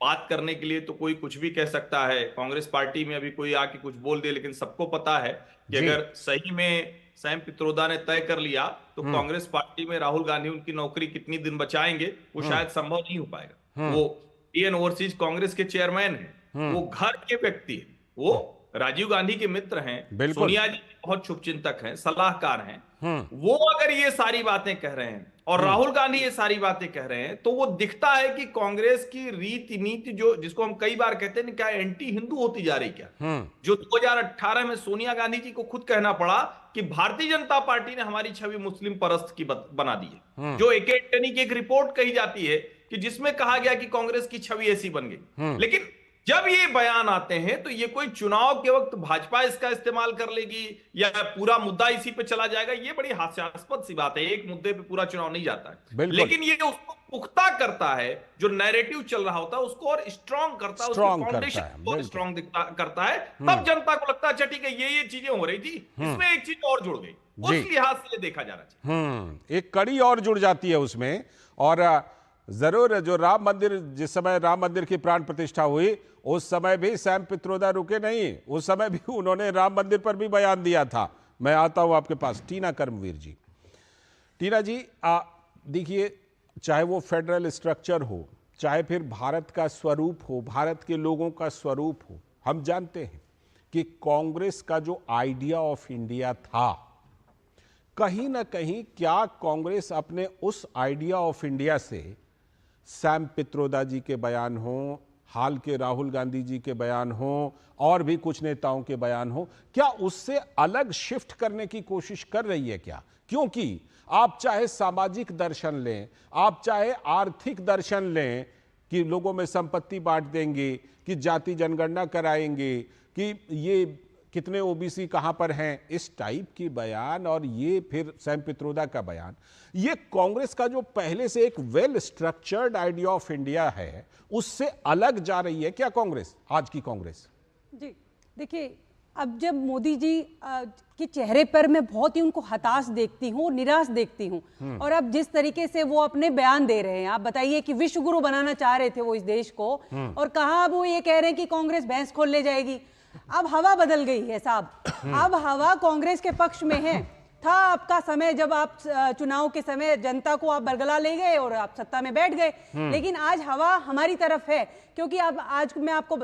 Speaker 17: बात करने के लिए तो कोई कुछ भी कह सकता है, कांग्रेस पार्टी में अभी कोई आके कुछ बोल दे, लेकिन सबको पता है कि अगर सही में सैम पित्रोदा ने तय कर लिया तो कांग्रेस पार्टी में राहुल गांधी उनकी नौकरी कितनी दिन बचाएंगे वो शायद संभव नहीं हो पाएगा। वो इंडियन ओवरसीज कांग्रेस के चेयरमैन हैं, वो घर के व्यक्ति हैं, वो राजीव गांधी के मित्र हैं, सोनिया जी बहुत शुभचिंतक हैं, सलाहकार हैं। वो अगर ये सारी बातें कह रहे हैं और राहुल गांधी ये सारी बातें कह रहे हैं, तो वो दिखता है कि कांग्रेस की रीति नीति, जो जिसको हम कई बार कहते हैं क्या एंटी हिंदू होती जा रही क्या? जो 2018 में सोनिया गांधी जी को खुद कहना पड़ा कि भारतीय जनता पार्टी ने हमारी छवि मुस्लिम परस्त की बना दी है, जो AK एंटनी की एक रिपोर्ट कही जाती है कि जिसमें कहा गया कि कांग्रेस की छवि ऐसी बन गई। लेकिन जब ये बयान आते हैं तो ये कोई चुनाव के वक्त भाजपा इसका इस्तेमाल कर लेगी या पूरा मुद्दा इसी पे चला जाएगा, ये बड़ी हास्यास्पद सी बात है। एक मुद्दे पे पूरा चुनाव नहीं जाता है, लेकिन ये उसको पुख्ता करता है, जो नैरेटिव चल रहा होता है उसको और स्ट्रांग करता है, उसकी फाउंडेशन को स्ट्रांग करता है। तब जनता को लगता है अच्छा ठीक है, ये चीजें हो रही थी, इसमें एक चीज और जुड़ गई, उस लिहाज से ये देखा जाना चाहिए।
Speaker 7: एक कड़ी और जुड़ जाती है उसमें। और जरूर जो राम मंदिर, जिस समय राम मंदिर की प्राण प्रतिष्ठा हुई, उस समय भी सैम पित्रोदा रुके नहीं, उस समय भी उन्होंने राम मंदिर पर भी बयान दिया था। मैं आता हूं आपके पास, टीना कर्मवीर जी। टीना जी, देखिए, चाहे वो फेडरल स्ट्रक्चर हो, चाहे फिर भारत का स्वरूप हो, भारत के लोगों का स्वरूप हो, हम जानते हैं कि कांग्रेस का जो आइडिया ऑफ इंडिया था, कहीं ना कहीं क्या कांग्रेस अपने उस आइडिया ऑफ इंडिया से सैम पित्रोदा जी के बयान हो, हाल के राहुल गांधी जी के बयान हो, और भी कुछ नेताओं के बयान हो, क्या उससे अलग शिफ्ट करने की कोशिश कर रही है क्या? क्योंकि आप चाहे सामाजिक दर्शन लें, आप चाहे आर्थिक दर्शन लें कि लोगों में संपत्ति बांट देंगे, कि जाति जनगणना कराएंगे, कि ये कितने ओबीसी कहां पर हैं, इस टाइप की बयान, और ये फिर सैम पित्रोदा का बयान, ये कांग्रेस का जो पहले से एक well structured idea of India है उससे अलग जा रही है क्या कांग्रेस, आज की कांग्रेस?
Speaker 18: जी देखिए, अब जब मोदी जी के चेहरे पर मैं बहुत ही उनको हताश देखती हूँ, निराश देखती हूँ, और अब जिस तरीके से वो अपने बयान दे रहे हैं, आप बताइए कि विश्व गुरु बनाना चाह रहे थे वो इस देश को, और कहा वो ये कह रहे हैं कि कांग्रेस भैंस खोल ले जाएगी। अब हवा बदल गई है साहब, अब हवा कांग्रेस के पक्ष में है। था आपका समय जब आप चुनाव के समय जनता को आप बरगला ले गए और आप सत्ता में बैठ गए, लेकिन आज हवा हमारी तरफ है, क्योंकि अब आज मैं आपको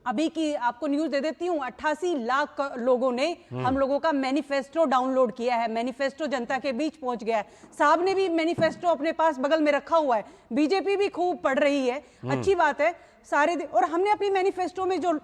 Speaker 18: अभी की आपको न्यूज दे देती हूँ, 88 लाख लोगों ने हम लोगों का मैनिफेस्टो डाउनलोड किया है। मैनिफेस्टो जनता के बीच पहुंच गया है। साहब ने भी मैनिफेस्टो अपने पास बगल में रखा हुआ है, बीजेपी भी खूब पढ़ रही है, अच्छी बात है सारे। और हमने अपनी मैनिफेस्टो में जो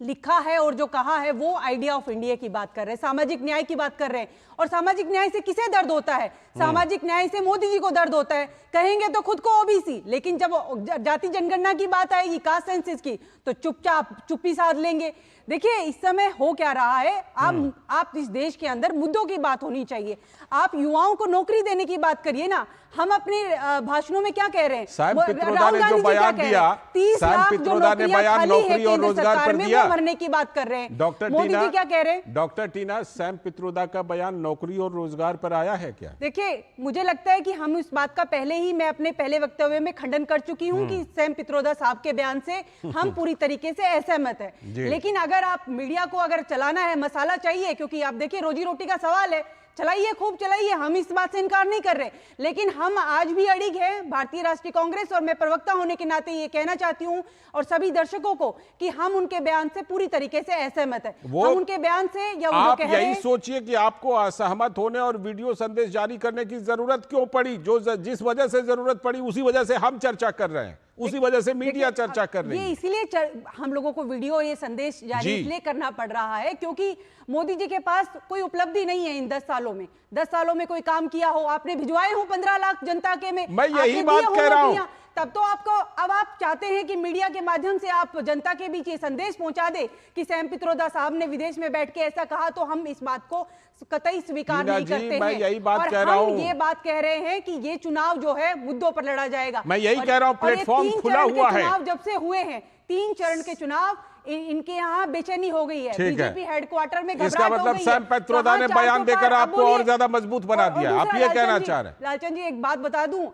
Speaker 18: लिखा है और जो कहा है वो आइडिया ऑफ इंडिया की बात कर रहे हैं, सामाजिक न्याय की बात कर रहे हैं। और सामाजिक न्याय से किसे दर्द होता है? सामाजिक न्याय से मोदी जी को दर्द होता है। कहेंगे तो खुद को ओबीसी, लेकिन जब जाति जनगणना की बात आएगी, कास्ट सेंसस की, तो चुपचाप चुप्पी साध लेंगे। देखिए इस समय हो क्या रहा है, आप इस देश के अंदर मुद्दों की बात होनी चाहिए। आप युवाओं को नौकरी देने की बात करिए ना। हम अपने भाषणों में क्या कह रहे हैं?
Speaker 7: सैम पित्रोदा ने जो बयान दिया,
Speaker 18: 30 लाख जो नौकरियां खाली है केंद्र सरकार में, वो भरने की बात कर रहे हैं।
Speaker 7: डॉक्टर
Speaker 18: मोदी जी क्या कह रहे हैं?
Speaker 7: डॉक्टर टीना, सैम पित्रोदा का बयान नौकरी और रोजगार पर आया है क्या?
Speaker 18: देखिए मुझे लगता है कि हम इस बात का पहले ही, मैं अपने पहले वक्तव्य में खंडन कर चुकी हूं कि सैम पित्रोदा साहब के बयान से हम पूरी तरीके से असहमत है। लेकिन अगर आप मीडिया को अगर चलाना है, मसाला चाहिए, क्योंकि आप देखिए रोजी रोटी का सवाल है, चलाइए, खूब चलाइए, हम इस बात से इनकार नहीं कर रहे। लेकिन हम आज भी अड़िग हैं भारतीय राष्ट्रीय कांग्रेस, और मैं प्रवक्ता होने के नाते ये कहना चाहती हूं और सभी दर्शकों को कि हम उनके बयान से पूरी तरीके से असहमत है। हम उनके बयान से, या
Speaker 7: आप यही सोचिए कि आपको असहमत होने और वीडियो संदेश जारी करने की जरूरत क्यों पड़ी? जो जिस वजह से जरूरत पड़ी उसी वजह से हम चर्चा कर रहे हैं। उसी वजह से मीडिया चर्चा कर रही
Speaker 18: ये
Speaker 7: है।
Speaker 18: इसीलिए हम लोगों को वीडियो और ये संदेश जारी इसलिए करना पड़ रहा है क्योंकि मोदी जी के पास कोई उपलब्धि नहीं है इन 10 सालों में। 10 सालों में कोई काम किया हो, आपने भिजवाए हो 15 लाख जनता के में,
Speaker 7: मैं यही बात कह रहा हूं।
Speaker 18: तब तो आपको, अब आप चाहते हैं कि मीडिया के माध्यम से आप जनता के बीच ये संदेश पहुंचा दे कि सैम पित्रोदा साहब ने विदेश में बैठ के ऐसा कहा, तो हम इस बात को कतई स्वीकार नहीं करते
Speaker 7: मैं
Speaker 18: हैं।
Speaker 7: यही बात
Speaker 18: और
Speaker 7: कह रहा हूं।
Speaker 18: हम ये बात कह रहे हैं कि ये चुनाव जो है मुद्दों पर लड़ा जाएगा।
Speaker 7: मैं यही कह रहा हूं, प्लेटफॉर्म खुला हुआ है।
Speaker 18: चुनाव जब से हुए हैं 3 चरण के चुनाव, इनके यहाँ बेचैनी हो गई है, बीजेपी हेडक्वार्टर में घबराहट
Speaker 7: इसका मतलब सैम पित्रोदा ने बयान देकर आपको और ज्यादा मजबूत बना दिया, आप ये कहना चाह रहे हैं?
Speaker 18: लालचंद जी एक बात बता दूं,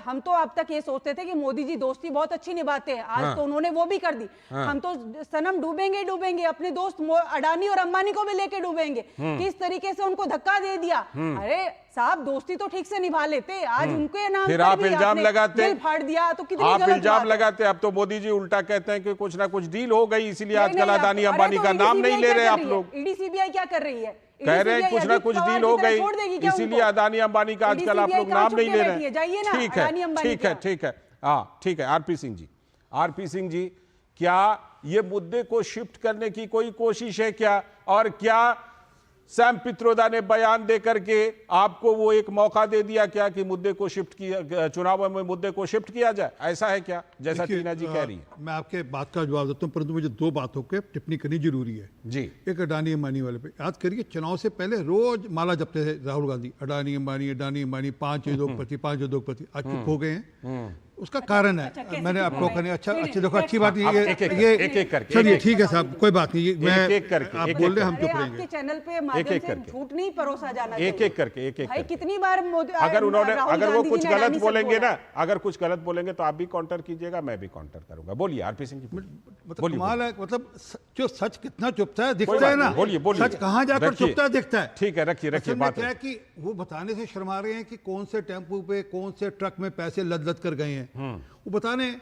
Speaker 18: हम तो अब तक ये सोचते थे कि मोदी जी दोस्ती बहुत अच्छी निभाते हैं, आज तो उन्होंने वो भी कर दी। हम तो सनम डूबेंगे डूबेंगे, अपने दोस्त अडानी और अंबानी को भी लेके डूबेंगे। किस तरीके से उनको धक्का दे दिया। अरे साहब, दोस्ती तो ठीक से निभा लेते, आज उनके नाम
Speaker 7: फिर आप इल्जाम लगाते,
Speaker 18: फाड़ दिया, तो कितनी
Speaker 7: आप
Speaker 18: गलत
Speaker 7: इल्जाम
Speaker 18: बात है।
Speaker 7: लगाते। अब तो मोदी जी उल्टा कहते हैं कि कुछ ना कुछ डील हो गई, इसीलिए आजकल अदानी अंबानी का नाम नहीं ले रहे आप लोग।
Speaker 18: ईडी सीबीआई क्या कर रही है?
Speaker 7: कह रहे हैं कुछ ना कुछ डील हो गई, इसीलिए अदानी अंबानी का आजकल आप लोग नाम नहीं ले रहे हैं। ठीक है, ठीक है, ठीक है, हाँ ठीक है। आरपी सिंह जी, क्या ये मुद्दे को शिफ्ट करने की कोई कोशिश है क्या? और क्या सैम पित्रोदा ने बयान देकर के आपको वो एक मौका दे दिया क्या कि मुद्दे को शिफ्ट किया, चुनाव में मुद्दे को शिफ्ट किया जाए? ऐसा है क्या, जैसा टीना जी कह रही है?
Speaker 19: मैं आपके बात का जवाब देता हूं, परंतु मुझे 2 बातों पे टिप्पणी करनी जरूरी है
Speaker 7: जी।
Speaker 19: एक अडानी अंबानी वाले पे, याद करिए चुनाव से पहले रोज माला जपते थे राहुल गांधी, अडानी अंबानी 5 उद्योगपति, आज चुप हो गए हैं। उसका कारण है, मैंने आपको कहने अच्छी देखो, अच्छी बात ये
Speaker 7: एक करके,
Speaker 19: चलिए ठीक है साहब, कोई बात नहीं, मैं
Speaker 7: आप
Speaker 19: बोल रहे हम चुप रहेंगे।
Speaker 18: आपके चैनल पे माध्यम से झूठ नहीं परोसा जाना चाहिए।
Speaker 7: एक करके
Speaker 18: भाई कितनी बार
Speaker 7: अगर वो कुछ गलत बोलेंगे ना, अगर कुछ गलत बोलेंगे तो आप भी काउंटर कीजिएगा, मैं भी काउंटर करूंगा। बोलिए आरपी सिंह जी।
Speaker 19: मतलब कमाल है, मतलब जो सच कितना चुपता है दिखता है ना,
Speaker 7: बोलिए
Speaker 19: सच कहां जाकर चुपता है दिखता है।
Speaker 7: ठीक है, रखिए बात।
Speaker 19: क्या है कि वो बताने से शर्मा रहे हैं कि कौन से टेम्पो पे कौन से ट्रक में पैसे लद कर गए हैं, वो बताने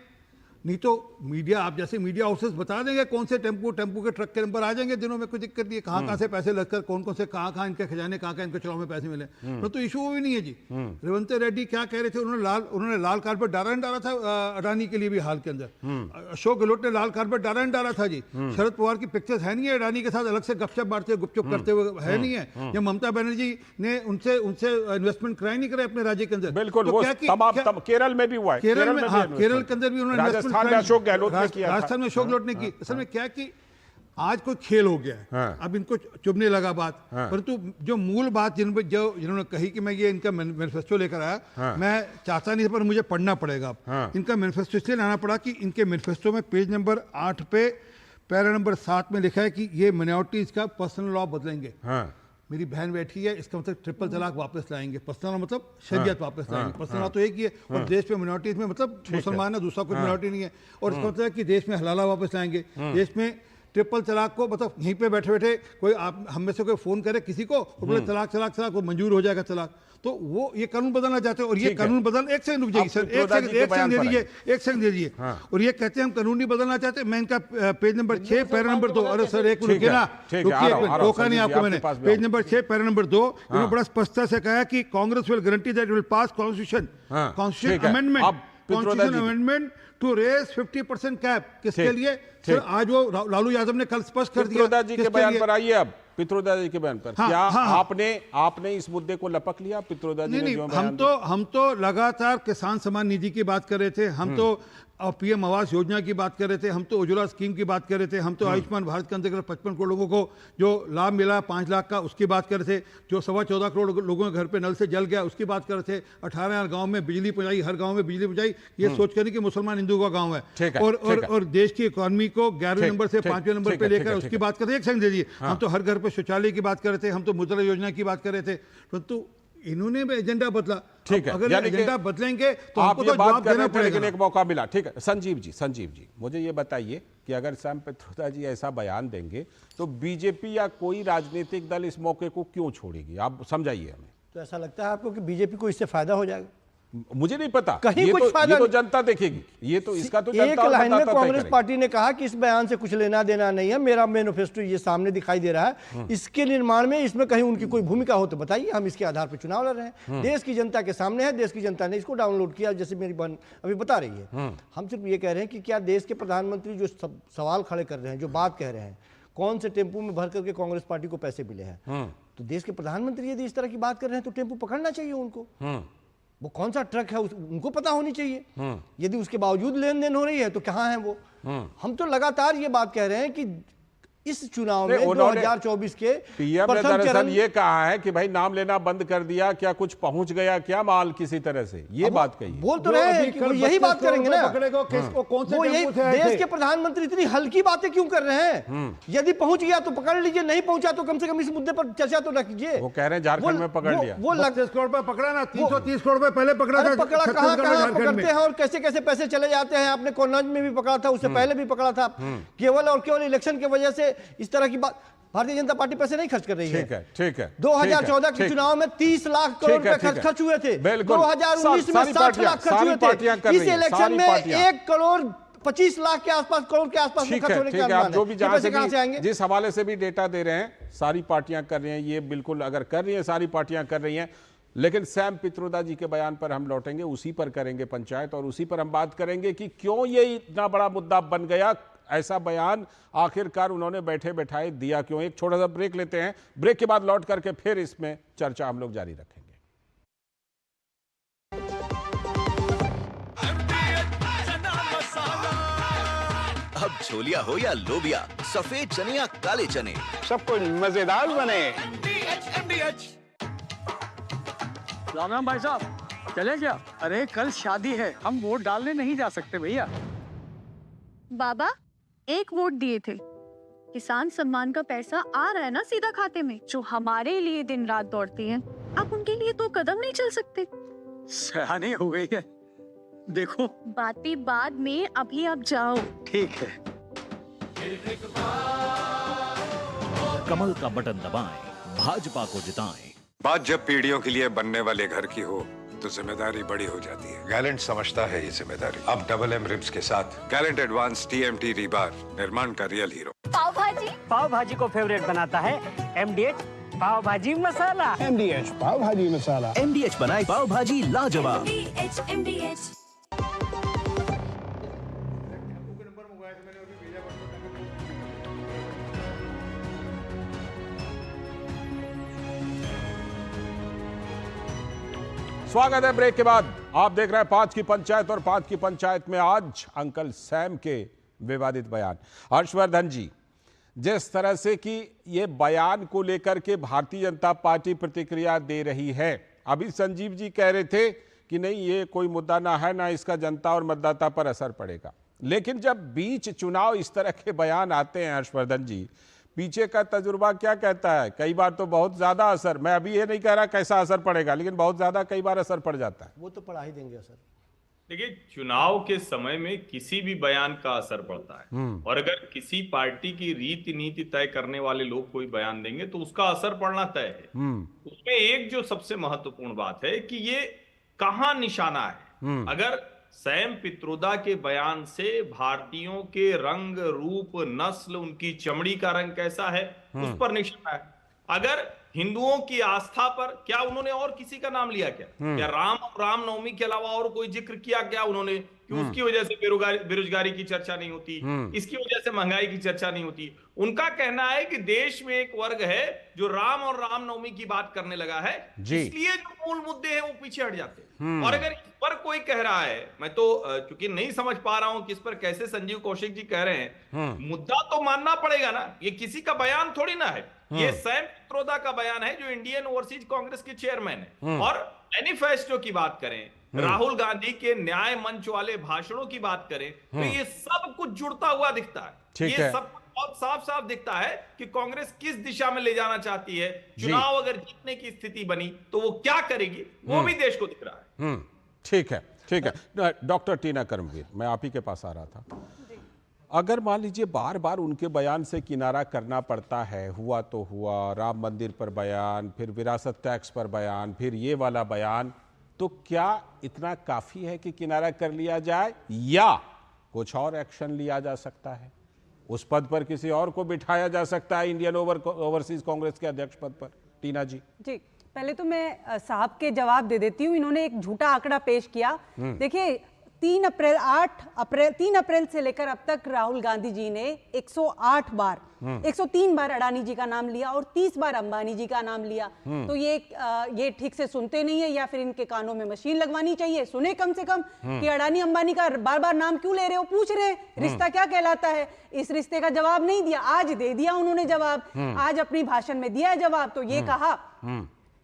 Speaker 19: नहीं तो मीडिया, आप जैसे मीडिया हाउसेस बता देंगे कौन से टेम्पो के ट्रक के नंबर आ जाएंगे दिनों में, कोई दिक्कत नहीं है। कहाँ से पैसे लगकर कौन से कहाँ इनके खजाने, कहाँ इनके चुनाव में पैसे मिले, तो इशू वो भी नहीं है जी। रेवंत रेड्डी क्या कह रहे थे, उन्होंने लाल कारपेट डाला था अडानी के लिए भी हाल के अंदर। अशोक गहलोत ने लाल कारपेट डाला था जी। शरद पवार की पिक्चर्स है नहीं है अडानी के साथ अलग से गपशप मारते गुपचुप करते हुए, है नहीं है। या ममता बनर्जी ने उनसे इन्वेस्टमेंट कराई नहीं करे अपने राज्य के अंदर।
Speaker 7: बिल्कुल, केरल में भी हुआ है,
Speaker 19: केरल के अंदर भी उन्होंने
Speaker 7: अशोक गहलोत ने किया,
Speaker 19: राजस्थान में अशोक गहलोत ने की। असल में क्या कि आज कोई खेल हो गया है, अब इनको चुभने लगा बात, परंतु जो मूल बात जिन्होंने कही कि मैं ये इनका मैनिफेस्टो लेकर आया, मैं चाहता नहीं था पर मुझे पढ़ना पड़ेगा अब। इनका मैनिफेस्टो इसलिए लाना पड़ा कि इनके मैनिफेस्टो में पेज नंबर 8 पे पैरा नंबर 7 में लिखा है कि ये माइनॉरिटीज का पर्सनल लॉ बदलेंगे। मेरी बहन बैठी है, इसका मतलब ट्रिपल तलाक वापस लाएंगे, पर्सनल मतलब शरीयत वापस लाएंगे। पर्सनल तो एक ही है, और देश में मिनॉरिटीज में मतलब मुसलमान है, दूसरा कोई मिनॉरिटी नहीं है। और इसका मतलब है कि देश में हलाला वापस लाएंगे, देश में ट्रिपल तलाक को मतलब यहीं पे बैठे बैठे कोई आप हम में से कोई फोन करे किसी को और बोले तलाक वो मंजूर हो जाएगा तलाक, तो वो ये कानून बदलना चाहते हैं। और ये कानून बदल, एक सेकंड रुक जाइए सर, एक सेकंड दे दीजिए। और ये कहते हैं हम कानून नहीं बदलना चाहते। मैं इनका पेज नंबर 6 पैरा नंबर 2, अरे सर एक रुकिए ना, रोका नहीं आपको मैंने। पेज नंबर 6 पैरा नंबर 2 उन्होंने बड़ा स्पष्टता से कहा कि Congress will guarantee that will pass constitution amendment to raise 50% cap. किसके लिए सर? आज वो लालू यादव ने कल स्पष्ट कर दिया।
Speaker 7: पित्रोदा जी के बयान पर आइए अब, पित्रोदा जी के बयान पर क्या आपने इस मुद्दे को लपक लिया? पित्रोदा जी ने जो
Speaker 19: हम तो लगातार किसान सम्मान निधि की बात कर रहे थे, हम तो पीएम आवास योजना की बात कर रहे थे, हम तो उज्ज्वला स्कीम की बात कर रहे थे, हम तो आयुष्मान भारत के अंतर्गत 55 करोड़ लोगों को जो लाभ मिला 5 लाख का उसकी बात कर रहे थे, जो 14.25 करोड़ लोगों के घर पे नल से जल गया उसकी बात कर रहे थे, 18 गांव में बिजली पहुंचाई, हर गांव में बिजली पहुंचाई, ये सोच कर कि मुसलमान हिंदू का गांव है। और देश की इकोनॉमी को 11वें नंबर से 5वें नंबर पे लेकर उसकी बात कर रहे थे। एक सेकंड दीजिए, हम तो हर घर पे शौचालय की बात कर रहे थे, हम तो मुद्रा योजना की बात कर रहे थे, परंतु इन्होंने भी एजेंडा बदला।
Speaker 7: ठीक है,
Speaker 19: अगर एजेंडा बदलेंगे तो
Speaker 7: आप
Speaker 19: हमको तो जवाब देना पड़ेगा,
Speaker 7: लेकिन एक मौका मिला। ठीक है, संजीव जी मुझे ये बताइए कि अगर सैम पित्रोदा जी ऐसा बयान देंगे तो बीजेपी या कोई राजनीतिक दल इस मौके को क्यों छोड़ेगी? आप समझाइए हमें।
Speaker 20: तो ऐसा लगता है आपको कि बीजेपी को इससे फायदा हो जाएगा?
Speaker 7: मुझे नहीं पता,
Speaker 20: कहीं कुछ फायदा
Speaker 7: ये तो जनता देखेगी, ये तो इसका तो जनता
Speaker 20: एक
Speaker 7: और
Speaker 20: लाइन में
Speaker 7: मतदाता तय
Speaker 20: कांग्रेस
Speaker 7: करेगी।
Speaker 20: पार्टी ने कहा कि इस बयान से कुछ लेना देना नहीं है, मेरा मैनिफेस्टो ये सामने दिखाई दे रहा है, इसके निर्माण में इसमें कहीं उनकी कोई भूमिका हो तो बताइए, हम इसके आधार पर चुनाव लड़ रहे हैं। देश की जनता के सामने है, देश की जनता ने इसको डाउनलोड किया, जैसे मेरी बहन अभी बता रही है। हम सिर्फ ये कह रहे हैं कि क्या देश के प्रधानमंत्री जो सवाल खड़े कर रहे हैं, जो बात कह रहे हैं, कौन से टेम्पो में भर करके कांग्रेस पार्टी को पैसे मिले हैं, तो देश के प्रधानमंत्री यदि इस तरह की बात कर रहे हैं तो टेम्पो पकड़ना चाहिए उनको। वो कौन सा ट्रक है उनको पता होनी चाहिए। यदि उसके बावजूद लेन देन हो रही है तो कहाँ है वो। हम तो लगातार ये बात कह रहे हैं कि इस चुनाव में 2024 के
Speaker 7: पीएम ने दरअसल ये कहा है कि भाई नाम लेना बंद कर दिया, क्या कुछ पहुंच गया क्या माल किसी तरह से, ये बात कही।
Speaker 20: बोल तो रहे हैं कि वो यही बात करेंगे ना, वो यही देश के प्रधानमंत्री इतनी हल्की बातें क्यों कर रहे हैं। यदि पहुंच गया तो पकड़ लीजिए, नहीं पहुंचा तो कम से कम इस मुद्दे पर चर्चा तो रखिए।
Speaker 7: वो कह रहे हैं झारखंड में पकड़ लिया,
Speaker 20: वो
Speaker 19: 30 करोड़ रुपए पकड़ा ना, 330 करोड़ रुपए पहले पकड़ा था।
Speaker 20: पकड़ा कहाँ पकड़ते हैं और कैसे कैसे पैसे चले जाते हैं। आपने कन्नौज में भी पकड़ा था, उससे पहले भी पकड़ा था। केवल और केवल इलेक्शन की वजह से इस तरह की बात, भारतीय जनता पार्टी पैसे नहीं खर्च कर रही है।
Speaker 7: ठीक है
Speaker 20: 2014 के चुनाव में 30 लाख करोड़ रुपए खर्च हुए थे, 2019 में 60 लाख खर्च हुए थे, इस इलेक्शन में 1 करोड़ 25 लाख के आसपास, करोड़ के आसपास
Speaker 7: ठीक है, आप जो भी जहां से आएंगे, जिस हवाले से भी डेटा दे रहे हैं, सारी पार्टियां कर रही हैं, ये बिल्कुल अगर कर रही हैं, सारी पार्टियां कर रही हैं। लेकिन सैम पित्रोदा जी के बयान पर हम लौटेंगे, उसी पर करेंगे पंचायत, और उसी पर हम बात करेंगे कि क्यों ये इतना बड़ा मुद्दा बन गया, ऐसा बयान आखिरकार उन्होंने बैठे बैठाए दिया क्यों। एक छोटा सा ब्रेक लेते हैं, ब्रेक के बाद लौट करके फिर इसमें चर्चा हम लोग जारी रखेंगे।
Speaker 21: अब छोलिया हो या लोबिया, सफेद चने या काले चने,
Speaker 22: सब कुछ मजेदार बने।
Speaker 1: राम राम भाई साहब, चले क्या? अरे कल शादी है, हम वोट डालने नहीं जा सकते भैया।
Speaker 23: बाबा, एक वोट दिए थे, किसान सम्मान का पैसा आ रहा है ना सीधा खाते में। जो हमारे लिए दिन रात दौड़ती हैं, आप उनके लिए तो कदम नहीं चल सकते।
Speaker 1: सयानी हो गई है, देखो।
Speaker 23: बातें बाद में, अभी आप जाओ।
Speaker 1: ठीक है।
Speaker 25: कमल का बटन दबाएं, भाजपा को जिताएं।
Speaker 26: बात जब पीढ़ियों के लिए बनने वाले घर की हो तो जिम्मेदारी बड़ी हो जाती है। गैलेंट समझता है ये जिम्मेदारी। अब डबल एम रिब्स के साथ गैलेंट एडवांस TMT रीबार, निर्माण का रियल हीरो।
Speaker 1: पाव भाजी को फेवरेट बनाता है MDH पाव भाजी मसाला।
Speaker 22: MDH पाव भाजी मसाला।
Speaker 21: MDH बनाए पाव भाजी लाजवाब।
Speaker 7: स्वागत है ब्रेक के बाद। आप देख रहे हैं 5 की पंचायत, और 5 की पंचायत में आज अंकल सैम के विवादित बयान। हर्षवर्धन जी, जिस तरह से कि ये बयान को लेकर के भारतीय जनता पार्टी प्रतिक्रिया दे रही है, अभी संजीव जी कह रहे थे कि नहीं ये कोई मुद्दा ना है, ना इसका जनता और मतदाता पर असर पड़ेगा। लेकिन जब बीच चुनाव इस तरह के बयान आते हैं हर्षवर्धन जी, पीछे का तजुर्बा क्या कहता है? कई बार तो बहुत ज्यादा असर, मैं अभी ये नहीं कह रहा कैसा असर पड़ेगा, लेकिन बहुत ज्यादा कई बार असर पड़ जाता है।
Speaker 20: वो तो पड़ा ही देंगे असर।
Speaker 17: देखिए, चुनाव के समय में किसी भी बयान का असर पड़ता है, और अगर किसी पार्टी की रीति नीति तय करने वाले लोग कोई बयान देंगे तो उसका असर पड़ना तय है। उसमें एक जो सबसे महत्वपूर्ण बात है कि ये कहां निशाना है। अगर सैम पित्रोदा के बयान से भारतीयों के रंग रूप नस्ल, उनकी चमड़ी का रंग कैसा है, उस पर निशाना है। अगर हिंदुओं की आस्था पर, क्या उन्होंने और किसी का नाम लिया क्या रामनवमी के अलावा और कोई जिक्र किया क्या उन्होंने कि उसकी वजह से बेरोजगारी की चर्चा नहीं होती, इसकी वजह से महंगाई की चर्चा नहीं होती। उनका कहना है कि देश में एक वर्ग है जो राम और रामनवमी की बात करने लगा है, इसलिए जो मूल मुद्दे हैं वो पीछे हट जाते हैं। और अगर इस पर कोई कह रहा है, मैं तो चूंकि नहीं समझ पा रहा हूं कि इस पर कैसे संजीव कौशिक जी कह रहे हैं, मुद्दा तो मानना पड़ेगा ना, ये किसी का बयान थोड़ी ना है, ये सैम पित्रोदा का बयान है जो इंडियन ओवरसीज कांग्रेस के चेयरमैन है। और मैनिफेस्टो की बात करें, राहुल गांधी के न्याय मंच वाले भाषणों की बात करें, तो ये सब कुछ जुड़ता हुआ दिखता है। ये सब कुछ बहुत साफ साफ दिखता है कि कांग्रेस किस दिशा में ले जाना चाहती है। चुनाव अगर जीतने की स्थिति बनी तो वो क्या करेगी, वो भी देश को दिख रहा है।
Speaker 7: ठीक है, ठीक है। डॉक्टर टीना कर्मवीर, मैं आप ही के पास आ रहा था। अगर मान लीजिए बार बार उनके बयान से किनारा करना पड़ता है, हुआ तो हुआ, राम मंदिर पर बयान, फिर विरासत टैक्स पर बयान, फिर ये वाला बयान, तो क्या इतना काफी है कि किनारा कर लिया जाए या कुछ और एक्शन लिया जा सकता है? उस पद पर किसी और को बिठाया जा सकता है, इंडियन ओवरसीज कांग्रेस के अध्यक्ष पद पर? टीना जी
Speaker 18: जी, पहले तो मैं साहब के जवाब दे देती हूँ। इन्होंने एक झूठा आंकड़ा पेश किया। देखिए 3 अप्रैल से लेकर अब तक राहुल गांधी जी ने 103 बार अडानी जी का नाम लिया और 30 बार अंबानी जी का नाम लिया। तो ये ठीक से सुनते नहीं है या फिर इनके कानों में मशीन लगवानी चाहिए। सुने कम से कम कि अडानी अंबानी का बार बार नाम क्यों ले रहे हो, पूछ रहे हैं रिश्ता क्या कहलाता है। इस रिश्ते का जवाब नहीं दिया, आज दे दिया उन्होंने जवाब। आज अपनी भाषण में दिया है जवाब। तो ये कहा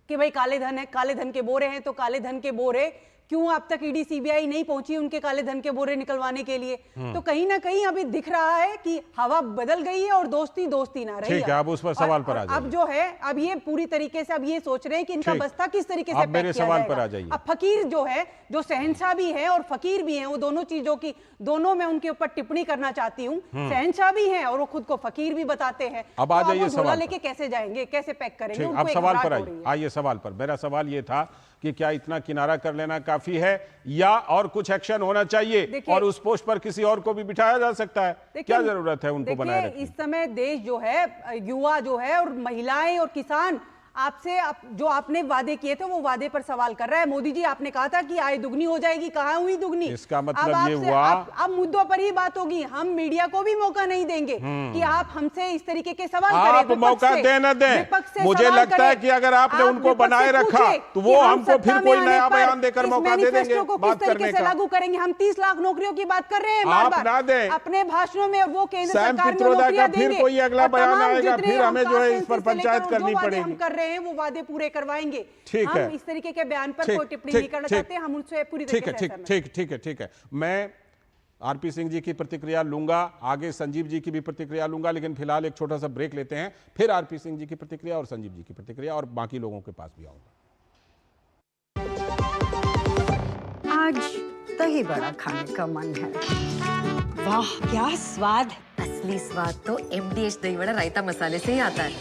Speaker 18: कि भाई काले धन है, काले धन के बोरे हैं। तो काले धन के बोरे क्यों अब तक ईडी सीबीआई नहीं पहुंची उनके काले धन के बोरे निकलवाने के लिए? तो कहीं ना कहीं अभी दिख रहा है कि हवा बदल गई है और दोस्ती दोस्ती ना रही है।
Speaker 7: ठीक है, अब उस पर सवाल पर आ जाइए।
Speaker 18: अब जो है, अब ये पूरी तरीके से अब ये सोच रहे हैं कि इनका बस्ता किस तरीके से
Speaker 7: मेरे सवाल पर आ जाइए।
Speaker 18: अब फकीर जो है, जो शहंशाह भी है और फकीर भी है, वो दोनों चीजों की, दोनों में उनके ऊपर टिप्पणी करना चाहती हूँ। शहंशाह भी है और वो खुद को फकीर भी बताते हैं।
Speaker 7: अब आ जाइए सवाल
Speaker 18: लेके कैसे जाएंगे, कैसे पैक करेंगे?
Speaker 7: अब सवाल पर आइए। सवाल पर मेरा सवाल ये था कि क्या इतना किनारा कर लेना काफी है या और कुछ एक्शन होना चाहिए और उस पोस्ट पर किसी और को भी बिठाया जा सकता है? क्या जरूरत है उनको बनाए रखने?
Speaker 18: इस समय देश जो है, युवा जो है और महिलाएं और किसान आपसे जो आपने वादे किए थे वो वादे पर सवाल कर रहा है। मोदी जी, आपने कहा था कि आय दुगनी हो जाएगी, कहां हुई दुगनी?
Speaker 7: इसका मतलब ये हुआ
Speaker 18: अब मुद्दों पर ही बात होगी। हम मीडिया को भी मौका नहीं देंगे कि आप हमसे इस तरीके के सवाल करें।
Speaker 7: आप मौका दें न दें, मुझे लगता है कि अगर आपने उनको बनाए रखा तो वो हमको फिर कोई नया बयान देकर मौका दे देंगे बात करने का।
Speaker 18: लागू करेंगे। हम 30 लाख नौकरियों की बात कर रहे हैं
Speaker 7: आप ना दें
Speaker 18: अपने भाषणों में, और वो केंद्र
Speaker 7: सैम
Speaker 18: सरकार में
Speaker 7: पित्रोदा का
Speaker 18: नौकरियां
Speaker 7: फिर कोई अगला बयान आएगा, फिर हमें जो है इस पर
Speaker 18: देंगे।
Speaker 7: पंचायत करनी पड़ेगी।
Speaker 18: हम कर रहे हैं वो वादे पूरे करवाएंगे।
Speaker 7: ठीक है,
Speaker 18: हम इस तरीके के बयान पर कोई टिप्पणी नहीं करना चाहते। हम उनसे पूरी तरीके से
Speaker 7: ठीक है। मैं आरपी सिंह जी की प्रतिक्रिया लूंगा, आगे संजीव जी की भी प्रतिक्रिया लूंगा, लेकिन फिलहाल एक छोटा सा ब्रेक लेते हैं, फिर आरपी सिंह जी की प्रतिक्रिया और संजीव जी की प्रतिक्रिया और बाकी लोगों के पास भी आऊंगा।
Speaker 2: आज दही बड़ा खाने का मन है। वाह क्या स्वाद!
Speaker 28: असली स्वाद तो MDH दही बड़ा रायता मसाले से ही आता है।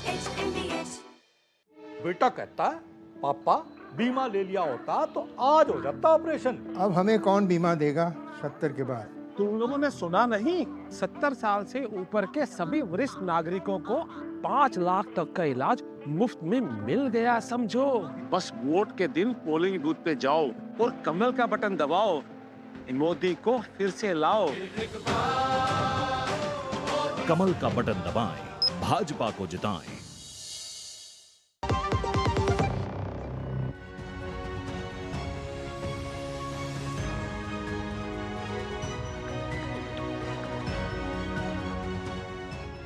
Speaker 3: बेटा कहता है पापा बीमा ले लिया होता तो आज हो जाता ऑपरेशन।
Speaker 4: अब हमें कौन बीमा देगा 70 के बाद?
Speaker 5: तुम लोगों ने सुना नहीं? 70 साल से ऊपर के सभी वरिष्ठ नागरिकों को 5 लाख तक का इलाज मुफ्त में मिल गया। समझो,
Speaker 24: बस वोट के दिन पोलिंग बूथ पे जाओ और कमल का बटन दबाओ, मोदी को फिर से लाओ।
Speaker 25: कमल का बटन दबाएं, भाजपा को जिताएं।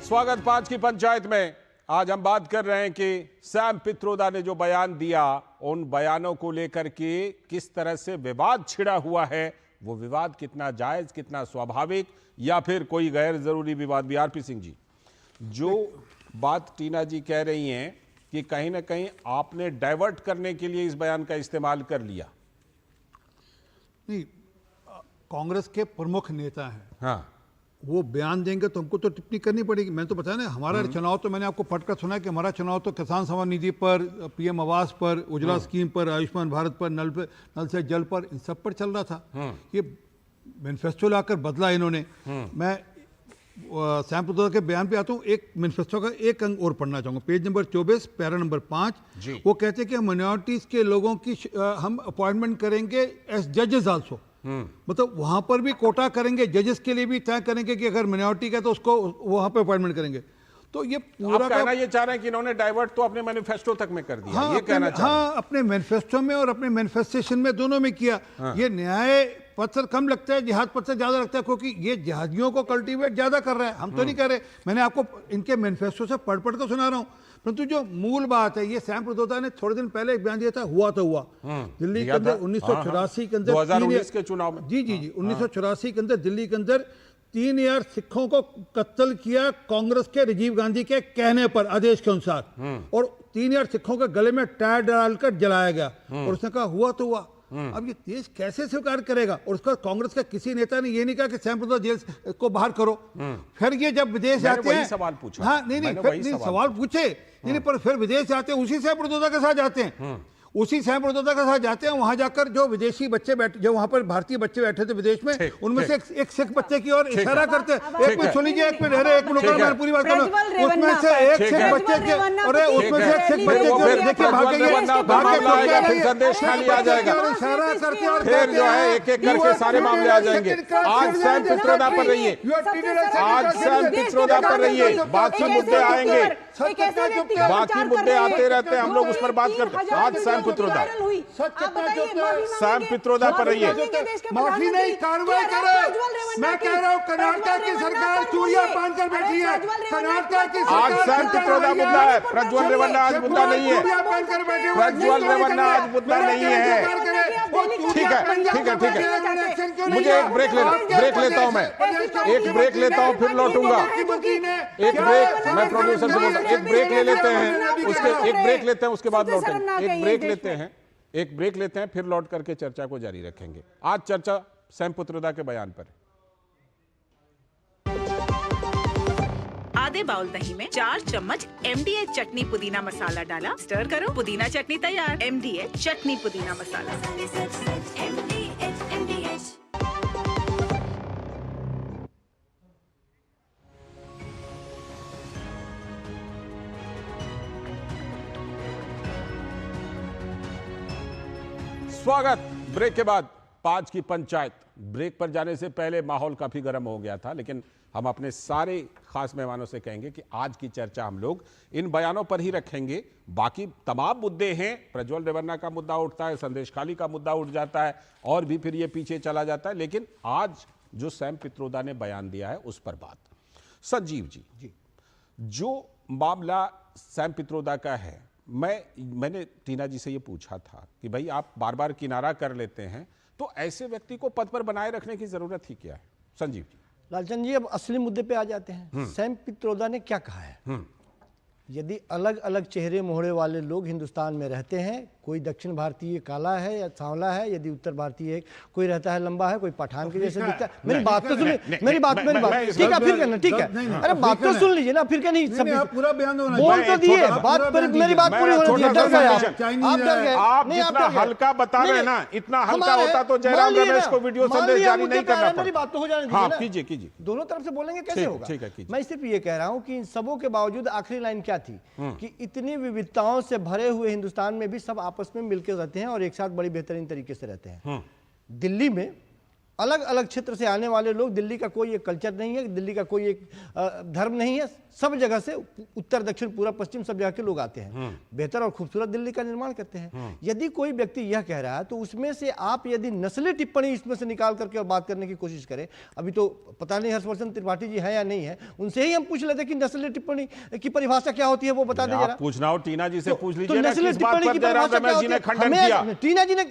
Speaker 7: स्वागत 5 की पंचायत में। आज हम बात कर रहे हैं कि सैम पित्रोदा ने जो बयान दिया, उन बयानों को लेकर के किस तरह से विवाद छिड़ा हुआ है, वो विवाद कितना जायज, कितना स्वाभाविक या फिर कोई गैर जरूरी विवाद भी। आरपी सिंह जी, जो बात टीना जी कह रही हैं कि कहीं ना कहीं आपने डाइवर्ट करने के लिए इस बयान का इस्तेमाल कर लिया।
Speaker 19: नहीं, कांग्रेस के प्रमुख नेता हैं,
Speaker 7: हाँ,
Speaker 19: वो बयान देंगे तो हमको तो टिप्पणी करनी पड़ेगी। मैंने तो बताया ना, हमारा चुनाव तो मैंने आपको पढ़कर सुना है कि हमारा चुनाव तो किसान सम्मान निधि पर, PM आवास पर, उज्ज्वला स्कीम पर, आयुष्मान भारत पर, नल से जल पर, इन सब पर चल रहा था। ये मैनिफेस्टो लाकर बदला इन्होंने। मैं सैम पित्रोदा के बयान पे आता हूँ। एक मैनिफेस्टो का एक अंग और पढ़ना चाहूँगा, पेज नंबर 24 पैरा नंबर 5। वो कहते हैं कि माइनॉरिटीज के लोगों की हम अपॉइंटमेंट करेंगे एज जजेस आल्सो। मतलब वहां पर भी कोटा करेंगे, जजेस के लिए भी तय करेंगे कि अगर मिनॉरिटी का तो उसको वहां पे अपॉइंटमेंट करेंगे। तो ये पूरा
Speaker 7: कहना ये चाह रहे हैं कि इन्होंने डाइवर्ट तो अपने मैनिफेस्टो तक में कर दिया।
Speaker 19: हाँ,
Speaker 7: ये कहना चाह रहे हैं।
Speaker 19: हाँ, अपने मैनिफेस्टो में और अपने मैनिफेस्टेशन में दोनों में किया। ये न्याय पत्र कम लगता है, जिहाद पत्र ज्यादा लगता है, क्योंकि ये जिहादियों को कल्टीवेट ज्यादा कर रहा है। हम तो नहीं कर रहे, मैंने आपको इनके मैनिफेस्टो से पढ़ कर सुना रहा हूँ। परंतु जो मूल बात है, ये सैम पित्रोदा ने थोड़े दिन पहले एक बयान दिया था, हुआ तो हुआ। दिल्ली के अंदर 1984 के अंदर
Speaker 7: 2019 के चुनाव में,
Speaker 19: जी 1984 के अंदर दिल्ली के अंदर 3000 सिखों को कत्ल किया कांग्रेस के राजीव गांधी के कहने पर, आदेश के अनुसार, और 3000 सिखों के गले में टायर डालकर जलाया गया। और उसने कहा हुआ तो हुआ। अब ये देश कैसे स्वीकार करेगा? और उसका कांग्रेस का किसी नेता ने ये नहीं कहा कि सैम पित्रोदा जेल को बाहर करो। फिर ये जब विदेश जाते हैं,
Speaker 7: सवाल पूछा।
Speaker 19: हाँ नहीं सवाल पूछे, नहीं पर फिर विदेश जाते हैं, उसी सैम पित्रोदा के साथ जाते हैं। उसी सैम पित्रोदा के साथ जाते हैं, वहां जाकर जो विदेशी बच्चे बैठे, जो वहां पर भारतीय बच्चे बैठे थे विदेश में, उनमें से एक सिख बच्चे की ओर इशारा करते, एक मिनट सुन लीजिए, एक मिनट, अरे एक मिनट, मैं पूरी बात करूं, उसमें से एक सिख बच्चे के, अरे उसमें से एक सिख बच्चे की, देखिए भाग गए,
Speaker 7: संदेश खाली आ जाएगा,
Speaker 19: इशारा करके और
Speaker 7: फिर जो है एक एक करके सारे मामले आ जाएंगे। आज सैम पित्रोदा पर रहिए, आज सैम पित्रोदा पर रहिए, बाकी मुद्दे आएंगे, बाकी मुद्दे आते रहते हैं, हम लोग उस पर बात करते हैं। आज सैम पित्रोदा, सैम पित्रोदा पर रहिए।
Speaker 4: माफी नहीं, कार्रवाई करो। मैं कह रहा हूँ कर्नाटक की सरकार चूड़ियां बांधकर बैठी है, कर्नाटक की सरकार।
Speaker 7: आज सैम पित्रोदा मुद्दा है, प्रज्वल रेवन्ना आज मुद्दा नहीं है, प्रज्वल रेवन्ना आज मुद्दा नहीं है। ठीक है, ठीक है, ठीक है, मुझे एक ब्रेक लेता हूं, मैं एक ब्रेक लेता हूं, फिर लौटूंगा। एक ब्रेक, मैं प्रोड्यूसर से बोलता हूं, एक ब्रेक ले लेते हैं, उसके एक ब्रेक लेते हैं, उसके बाद लौटेंगे। एक ब्रेक लेते हैं, एक ब्रेक लेते हैं, फिर लौट करके चर्चा को जारी रखेंगे। आज चर्चा सैम पित्रोदा के बयान पर।
Speaker 6: आधे बाउल दही में 4 चम्मच MDH चटनी पुदीना मसाला डाला, स्टर करो, पुदीना चटनी तैयार। MDH चटनी पुदीना मसाला।
Speaker 7: स्वागत। ब्रेक के बाद 5 की पंचायत। ब्रेक पर जाने से पहले माहौल काफी गर्म हो गया था, लेकिन हम अपने सारे खास मेहमानों से कहेंगे कि आज की चर्चा हम लोग इन बयानों पर ही रखेंगे। बाकी तमाम मुद्दे हैं, प्रज्वल रेवन्ना का मुद्दा उठता है, संदेश खाली का मुद्दा उठ जाता है, और भी फिर ये पीछे चला जाता है, लेकिन आज जो सैम पित्रोदा ने बयान दिया है उस पर बात। संजीव जी, जो मामला सैम पित्रोदा का है, मैंने टीना जी से ये पूछा था कि भाई आप बार बार किनारा कर लेते हैं, तो ऐसे व्यक्ति को पद पर बनाए रखने की जरूरत ही क्या है? संजीव जी।
Speaker 20: लालचंद जी, अब असली मुद्दे पे आ जाते हैं। सैम पित्रोदा ने क्या कहा है? यदि अलग अलग चेहरे मोहरे वाले लोग हिंदुस्तान में रहते हैं, कोई दक्षिण भारतीय काला है या सांवला है, यदि उत्तर भारतीय कोई रहता है लंबा है, कोई पठान के जैसे दिखता है। मेरी बात तो सुनिए, मेरी बात ठीक है, फिर कहना, ठीक है, अरे बात तो सुन लीजिए ना, फिर क्या नहीं, सब
Speaker 19: पूरा बयान
Speaker 20: बोल तो दिए, बात पर मेरी बात पूरी होनी चाहिए। डर गए आप डर गए,
Speaker 7: आप जितना हल्का बता रहे हैं ना, इतना हल्का होता तो जयराम रमेश को वीडियो संदेश जारी नहीं करना पड़ता।
Speaker 20: मेरी बात तो हो जाने
Speaker 7: दीजिए ना। कीजिए कीजिए,
Speaker 20: दोनों तरफ से बोलेंगे कैसे होगा? मैं सिर्फ ये कह रहा हूँ कि इन सबों के बावजूद आखिरी लाइन क्या थी कि इतनी विविधताओं से भरे हुए हिंदुस्तान में भी सब आपस में मिलकर रहते हैं और एक साथ बड़ी बेहतरीन तरीके से रहते हैं। दिल्ली में अलग अलग क्षेत्र से आने वाले लोग, दिल्ली का कोई एक कल्चर नहीं है, दिल्ली का कोई एक धर्म नहीं है, सब जगह से, उत्तर दक्षिण पूर्व पश्चिम सब जगह के लोग आते हैं, बेहतर और खूबसूरत दिल्ली का निर्माण करते हैं। यदि कोई व्यक्ति यह कह रहा है तो उसमें से आप यदि नस्ली टिप्पणी इसमें से निकाल करके और बात करने की कोशिश करें, अभी तो पता नहीं हर्षवर्धन त्रिपाठी जी है या नहीं है, उनसे ही हम पूछ लेते कि नस्ली टिप्पणी की परिभाषा क्या होती है, वो बता दें जरा।
Speaker 7: पूछना हो टीना जी से पूछ लीजिए।
Speaker 20: नस्ली टिप्पणी की परिभाषा क्या होती है? टीना जी ने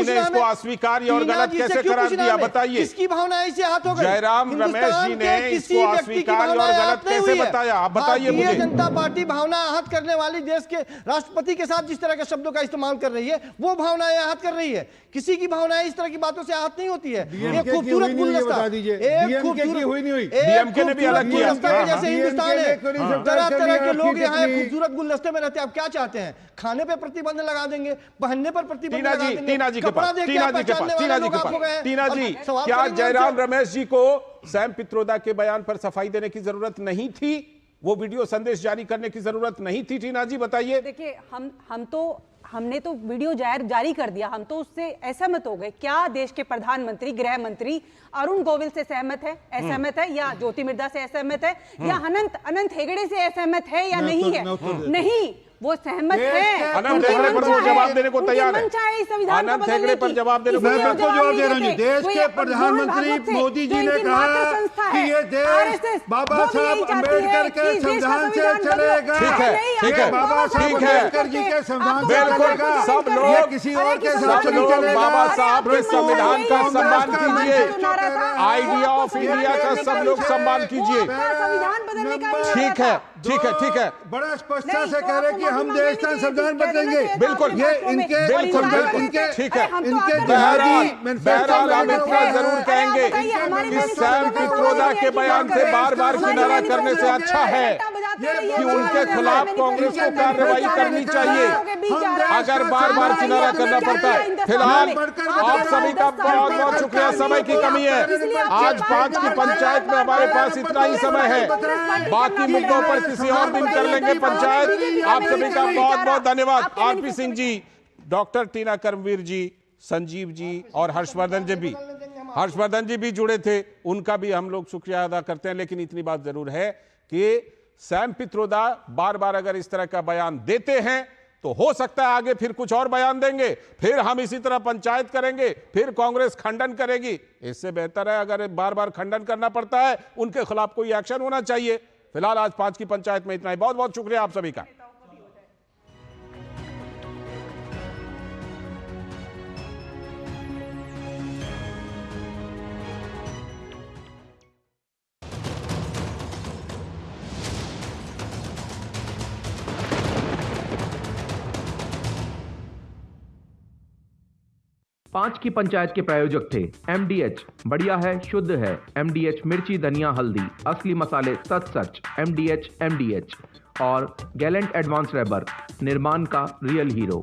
Speaker 7: इसको अस्वीकार और गलत कैसे करार दिया, बताइए।
Speaker 20: किसकी भावना ऐसे हाथ हो गई?
Speaker 7: जयराम रमेश जी ने इसको अस्वीकार और गलत कैसे बताया, आप बताइए मुझे।
Speaker 20: भारतीय जनता पार्टी भावना आहत करने वाली देश के राष्ट्रपति के साथ जिस तरह के शब्दों का इस्तेमाल कर रही है, वो भावनाएं आहत कर रही है। किसी की भावनाएं इस तरह की बातों से आहत नहीं होती है। एक खूबसूरत गुलदस्ता, एक खूबसूरत
Speaker 19: हुई नहीं हुई,
Speaker 7: डीएमके ने भी अलग किया।
Speaker 20: जैसे हिंदुस्तान है, तरह तरह के लोग यहाँ खूबसूरत गुलदस्ते में रहते हैं। आप क्या चाहते हैं? खाने पे प्रतिबंध लगा देंगे, पहनने पर प्रतिबंध लगा देंगे।
Speaker 7: टीना जी के पास, टीना जी, क्या जयराम रमेश जी को सैम पित्रोदा के बयान पर सफाई देने की जरूरत नहीं थी? वो वीडियो संदेश जारी करने की जरूरत नहीं थी? टीना जी बताइए।
Speaker 18: देखिए, हमने तो वीडियो जारी कर दिया, हम तो उससे असहमत हो गए। क्या देश के प्रधानमंत्री, गृह मंत्री अरुण गोविल से असहमत है या ज्योति मिर्धा से असहमत है या अनंत हेगड़े से असहमत है या नहीं है? नहीं, वो सहमत है।
Speaker 7: अनंत हेगड़े पर वो जवाब देने को तैयार है। अनंत हेगड़े पर जवाब देने को
Speaker 19: मैं सबको जवाब दे रहा हूँ। देश के प्रधानमंत्री मोदी जी ने कहा कि ये देश बाबा साहब अम्बेडकर के संविधान से चलेगा।
Speaker 7: ठीक है, ठीक है,
Speaker 19: बाबा साहब अम्बेडकर जी के संविधान से चलेगा।
Speaker 7: सब लोग
Speaker 19: किसी और के साथ नहीं चलेगा।
Speaker 7: बाबा साहब के संविधान का सम्मान कीजिए, आइडिया ऑफ इंडिया का सब लोग सम्मान कीजिए। ठीक है, ठीक है, ठीक है।
Speaker 19: बड़ा स्पष्टता से कह रहे कि हम देश का संविधान बदलेंगे।
Speaker 7: बिल्कुल,
Speaker 19: ये इनके
Speaker 7: बिल्कुल
Speaker 19: इनके
Speaker 7: ठीक है।
Speaker 19: इनके
Speaker 7: बहरहाल हम इतना जरूर कहेंगे कि सैम पित्रोदा के बयान से बार बार किनारा करने से अच्छा है कि उनके खिलाफ कांग्रेस को कार्रवाई करनी चाहिए। अगर बार बार किनारा करना पड़ता है। फिलहाल आप सभी का बहुत बहुत शुक्रिया, समय की कमी है, आज 5 की पंचायत में हमारे पास इतना ही समय है, बाकी मुद्दों पर किसी और दिन कर लेंगे पंचायत। आप सभी का बहुत बहुत धन्यवाद। आरपी सिंह जी, डॉक्टर टीना कर्मवीर जी, संजीव जी और हर्षवर्धन जी भी जुड़े थे, उनका भी हम लोग शुक्रिया अदा करते हैं। लेकिन इतनी बात जरूर है कि सैम पित्रोदा बार बार अगर इस तरह का बयान देते हैं तो हो सकता है आगे फिर कुछ और बयान देंगे, फिर हम इसी तरह पंचायत करेंगे, फिर कांग्रेस खंडन करेगी। इससे बेहतर है अगर बार बार खंडन करना पड़ता है, उनके खिलाफ कोई एक्शन होना चाहिए। फिलहाल आज 5 की पंचायत में इतना ही। बहुत बहुत शुक्रिया आप सभी का।
Speaker 8: पांच की पंचायत के प्रायोजक थे MDH, बढ़िया है, शुद्ध है, MDH मिर्ची, धनिया, हल्दी, असली मसाले, सच, MDH और गैलेंट एडवांस रबर, निर्माण का रियल हीरो।